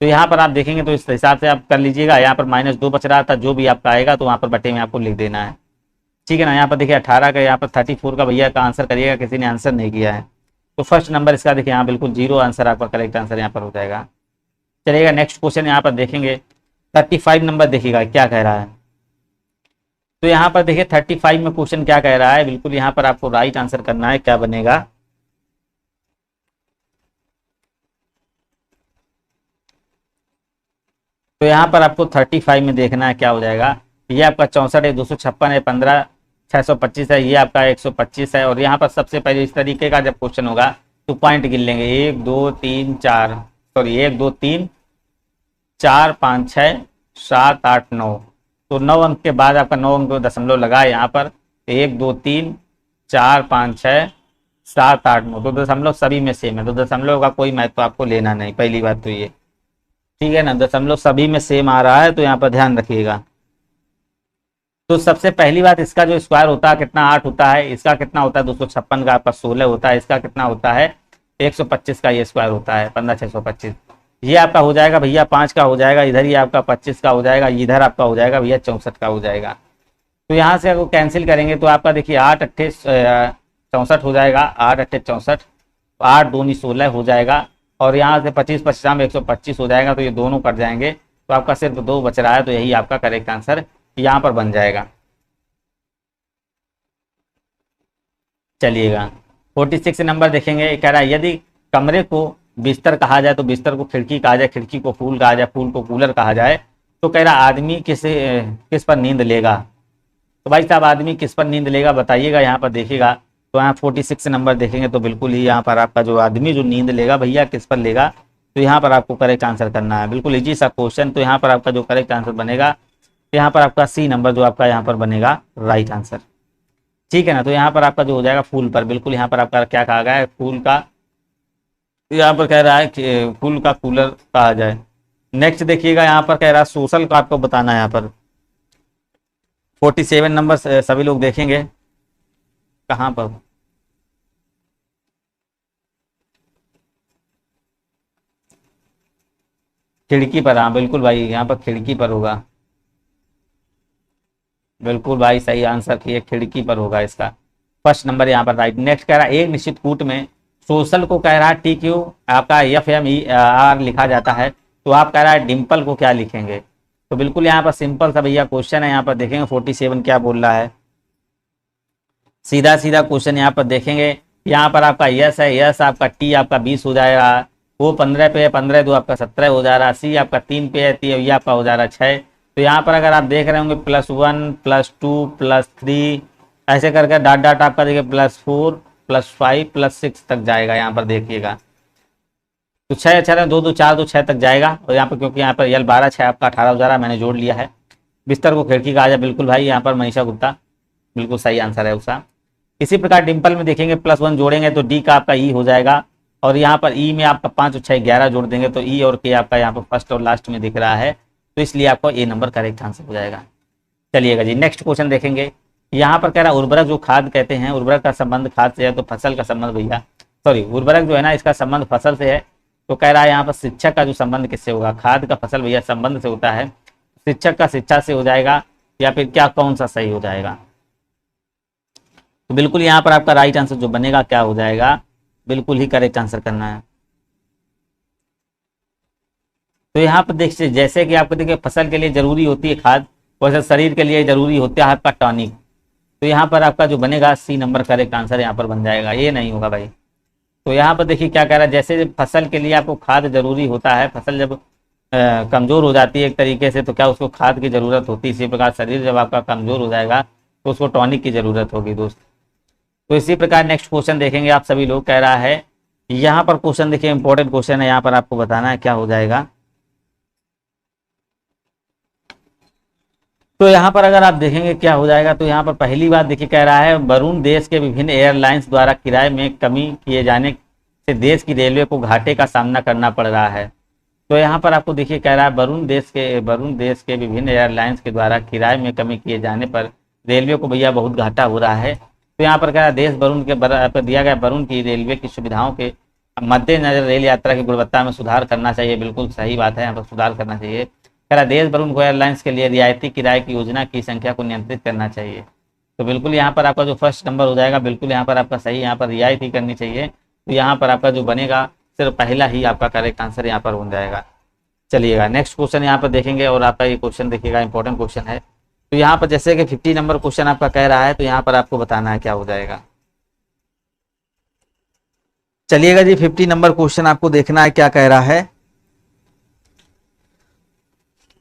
तो यहाँ पर आप देखेंगे तो इस हिसाब से आप कर लीजिएगा। यहाँ पर -2 बच रहा था, जो भी आपका आएगा तो वहाँ पर बटे में आपको लिख देना है। ठीक है ना। यहाँ पर देखिए 18 का, यहाँ पर 34 का भैया का आंसर करिएगा, किसी ने आंसर नहीं किया है। तो फर्स्ट नंबर इसका देखिए यहाँ बिल्कुल 0 आंसर आपका करेक्ट आंसर यहाँ पर हो जाएगा। चलिएगा नेक्स्ट क्वेश्चन यहाँ पर देखेंगे, 35 नंबर देखिएगा क्या कह रहा है। तो यहाँ पर देखिए 35 में क्वेश्चन क्या कह रहा है, बिल्कुल यहाँ पर आपको राइट आंसर करना है। क्या बनेगा, तो यहाँ पर आपको 35 में देखना है क्या हो जाएगा। ये आपका 64 है, 256 है, 15 625 है, ये आपका 125 है। और यहाँ पर सबसे पहले इस तरीके का जब क्वेश्चन होगा तो पॉइंट गिन लेंगे, 1 2 3 4, सॉरी 1 2 3 4 5 6 7 8 9। तो 9 अंक के बाद आपका 9 अंक दशमलव लगाए यहाँ पर, 1 2 3 4 5 6 7 8 9। तो दशमलव सभी में सेम है, तो दशमलव का कोई महत्व आपको लेना नहीं, पहली बात तो ये। ठीक है ना। दशमलव सभी में सेम आ रहा है, तो यहाँ पर ध्यान रखिएगा। तो सबसे पहली बात, इसका जो स्क्वायर होता है कितना, 8 होता है। इसका कितना होता है, 256 का आपका 16 होता है। इसका कितना होता है, 125 का ये स्क्वायर होता है, 15 625। ये आपका हो जाएगा भैया 5 का हो जाएगा, इधर ही आपका 25 का हो जाएगा, इधर आपका हो जाएगा भैया 64 का हो जाएगा। तो यहाँ से अगर कैंसिल करेंगे तो आपका देखिए 8 8 64 हो जाएगा, 8 8 64, 8 दूनी 16 हो जाएगा। और यहाँ से 25 25 में 125 हो जाएगा, तो ये दोनों कट जाएंगे, तो आपका सिर्फ 2 बच रहा है। तो यही आपका करेक्ट आंसर यहाँ पर बन जाएगा। चलिएगा 46 नंबर देखेंगे, कह रहा है यदि कमरे को बिस्तर कहा जाए तो बिस्तर को खिड़की कहा जाए, खिड़की को फूल कहा जाए, फूल को कूलर कहा जाए, तो कह रहा आदमी किस पर नींद लेगा। तो भाई साहब आदमी किस पर नींद लेगा बताइएगा। यहाँ पर देखिएगा तो यहाँ 46 नंबर देखेंगे तो बिल्कुल ही यहाँ पर आपका जो आदमी जो नींद लेगा भैया किस पर लेगा, तो यहाँ पर आपको करेक्ट आंसर करना है। बिल्कुल इजी सा क्वेश्चन। तो यहाँ पर आपका जो करेक्ट आंसर बनेगा, यहाँ पर आपका सी नंबर जो आपका यहाँ पर बनेगा राइट आंसर। ठीक है ना। तो यहाँ पर आपका जो हो जाएगा फूल पर, बिल्कुल यहाँ पर आपका क्या कहा गया है, फूल का, यहाँ पर कह रहा है कि फूल का कूलर कहा जाए। नेक्स्ट देखिएगा यहाँ पर कह रहा है सोशल का आपको बताना है। यहाँ पर 47 नंबर सभी लोग देखेंगे कहाँ पर, खिड़की पर। हाँ बिल्कुल भाई यहाँ पर खिड़की पर होगा, बिल्कुल भाई सही आंसर किए, खिड़की पर होगा इसका फर्स्ट नंबर यहाँ पर राइट। नेक्स्ट कह रहा है एक निश्चित कूट में सोशल को कह रहा है TQ आपका FMER लिखा जाता है, तो आप कह रहा है डिम्पल को क्या लिखेंगे। तो बिल्कुल यहाँ पर सिंपल सा भैया क्वेश्चन है। यहाँ पर देखेंगे 47 क्या बोल रहा है, सीधा सीधा क्वेश्चन यहाँ पर देखेंगे। यहाँ पर आपका यस है, यस आपका T आपका 20 हो जाएगा, वो 15 पे है, 15 2 आपका 17 हो जा रहा, C आपका 3 पे है, ये आपका हो जा रहा 6। तो यहाँ पर अगर आप देख रहे होंगे +1 +2 +3 ऐसे करके डाट डाट आपका देखिए +4 +5 +6 तक जाएगा। यहाँ पर देखिएगा तो 6 अक्षर 2 2 4 2 6 तक जाएगा। और यहाँ पर क्योंकि यहाँ पर यल 12 6 आपका 18 हो जा रहा है, मैंने जोड़ लिया है। बिस्तर को खिड़की कहा जाए, बिल्कुल भाई, यहाँ पर मनीषा गुप्ता बिल्कुल सही आंसर है उसका। इसी प्रकार डिम्पल में देखेंगे +1 जोड़ेंगे तो डी का आपका ई हो जाएगा। और यहाँ पर ई में आपका 5 और 6 11 जोड़ देंगे तो ई और के आपका यहाँ पर फर्स्ट और लास्ट में दिख रहा है, तो इसलिए आपको ए नंबर करेक्ट आंसर हो जाएगा। चलिएगा जी, नेक्स्ट क्वेश्चन देखेंगे। यहाँ पर कह रहा है उर्वरक जो खाद कहते हैं, उर्वरक का संबंध खाद से है तो फसल का संबंध भैया, सॉरी, उर्वरक जो है ना इसका संबंध फसल से है। तो कह रहा है यहाँ पर शिक्षक का जो संबंध किससे होगा, खाद का फसल भैया संबंध से होता है, शिक्षक का शिक्षा से हो जाएगा, या फिर क्या कौन सा सही हो जाएगा। तो बिल्कुल यहाँ पर आपका राइट आंसर जो बनेगा क्या हो जाएगा, बिल्कुल ही करेक्ट आंसर करना है। तो यहाँ पर देखिए जैसे कि आपको देखिए फसल के लिए जरूरी होती है खाद, वैसे शरीर के लिए जरूरी होता है आपका टॉनिक। तो यहाँ पर आपका जो बनेगा सी नंबर करेक्ट आंसर यहाँ पर बन जाएगा, ये नहीं होगा भाई। तो यहाँ पर देखिए क्या कह रहा है, जैसे फसल के लिए आपको खाद जरूरी होता है, फसल जब कमजोर हो जाती है एक तरीके से तो क्या उसको खाद की जरूरत होती है, इसी प्रकार शरीर जब आपका कमजोर हो जाएगा तो उसको टॉनिक की जरूरत होगी दोस्त। तो इसी प्रकार नेक्स्ट क्वेश्चन देखेंगे आप सभी लोग। कह रहा है यहाँ पर क्वेश्चन देखिए इंपॉर्टेंट क्वेश्चन है, यहाँ पर आपको बताना है क्या हो जाएगा। तो यहाँ पर अगर आप देखेंगे क्या हो जाएगा, तो यहाँ पर पहली बात देखिए कह रहा है वरुण देश के विभिन्न एयरलाइंस द्वारा किराए में कमी किए जाने से देश की रेलवे को घाटे का सामना करना पड़ रहा है। तो यहाँ पर आपको देखिए कह रहा है वरुण देश के विभिन्न एयरलाइंस के द्वारा किराए में कमी किए जाने पर रेलवे को भैया बहुत घाटा हो रहा है। तो यहाँ पर कह रहा है देश वरुण के दिया गया वरुण की रेलवे की सुविधाओं के मद्देनजर रेल यात्रा की गुणवत्ता में सुधार करना चाहिए, बिल्कुल सही बात है, यहाँ पर सुधार करना चाहिए। कह रहा देश वरुण को एयरलाइंस के लिए रियायती किराए की योजना की संख्या को नियंत्रित करना चाहिए। तो बिल्कुल यहाँ पर आपका जो फर्स्ट नंबर हो जाएगा बिल्कुल यहाँ पर आपका सही, यहाँ पर रियायती करनी चाहिए। तो यहाँ पर आपका जो बनेगा सिर्फ पहला ही आपका करेक्ट आंसर यहाँ पर बन जाएगा। चलिएगा नेक्स्ट क्वेश्चन यहाँ पर देखेंगे, और आपका ये क्वेश्चन देखिएगा इंपॉर्टेंट क्वेश्चन है। तो यहाँ पर जैसे कि 50 नंबर क्वेश्चन आपका कह रहा है, तो यहाँ पर आपको बताना है क्या हो जाएगा। चलिएगा जी 50 नंबर क्वेश्चन आपको देखना है क्या कह रहा है।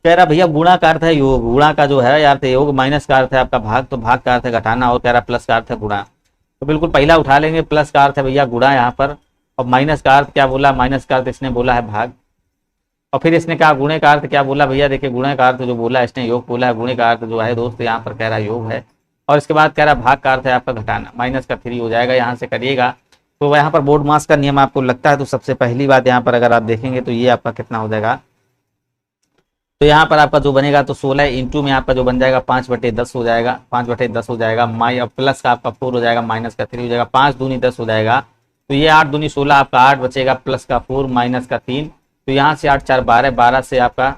कह रहा भैया गुणा का अर्थ है योग, गुणा का जो है यार योग, माइनस का अर्थ है आपका भाग, तो भाग का अर्थ है घटाना, और कह रहा प्लस का अर्थ है गुणा। तो बिल्कुल पहला उठा लेंगे, प्लस का अर्थ है भैया गुणा यहाँ पर, और माइनस का अर्थ क्या बोला, माइनस का अर्थ इसने बोला है भाग। और फिर इसने कहा गुणे का अर्थ क्या बोला भैया, देखिए गुणे का अर्थ जो बोला इसने योग बोला है, गुणे का अर्थ जो है दोस्त यहाँ पर कह रहा योग है। और इसके बाद कह रहा भाग का अर्थ है आपका घटाना, माइनस का 3 हो जाएगा, यहाँ से करिएगा। तो यहाँ पर बोर्ड मास का नियम आपको लगता है, तो सबसे पहली बात यहाँ पर अगर आप देखेंगे तो ये आपका कितना हो जाएगा। तो यहाँ पर आपका जो बनेगा तो 16 इंटू में आपका जो बन जाएगा 5/10 हो जाएगा, 5/10 हो जाएगा, प्लस का आपका 4 हो जाएगा, माइनस का 3 हो जाएगा, 5 दूनी 10 हो जाएगा। तो ये 8 दूनी 16 आपका 8 बचेगा, प्लस का 4 माइनस का 3। तो यहाँ से 8 4 12, 12 से आपका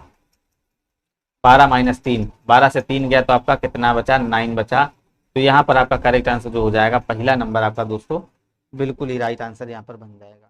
12 माइनस 3, 12 से 3 गया तो आपका कितना बचा, 9 बचा। तो यहाँ पर आपका करेक्ट आंसर जो हो जाएगा पहला नंबर आपका दोस्तों बिल्कुल ही राइट आंसर यहाँ पर बन जाएगा।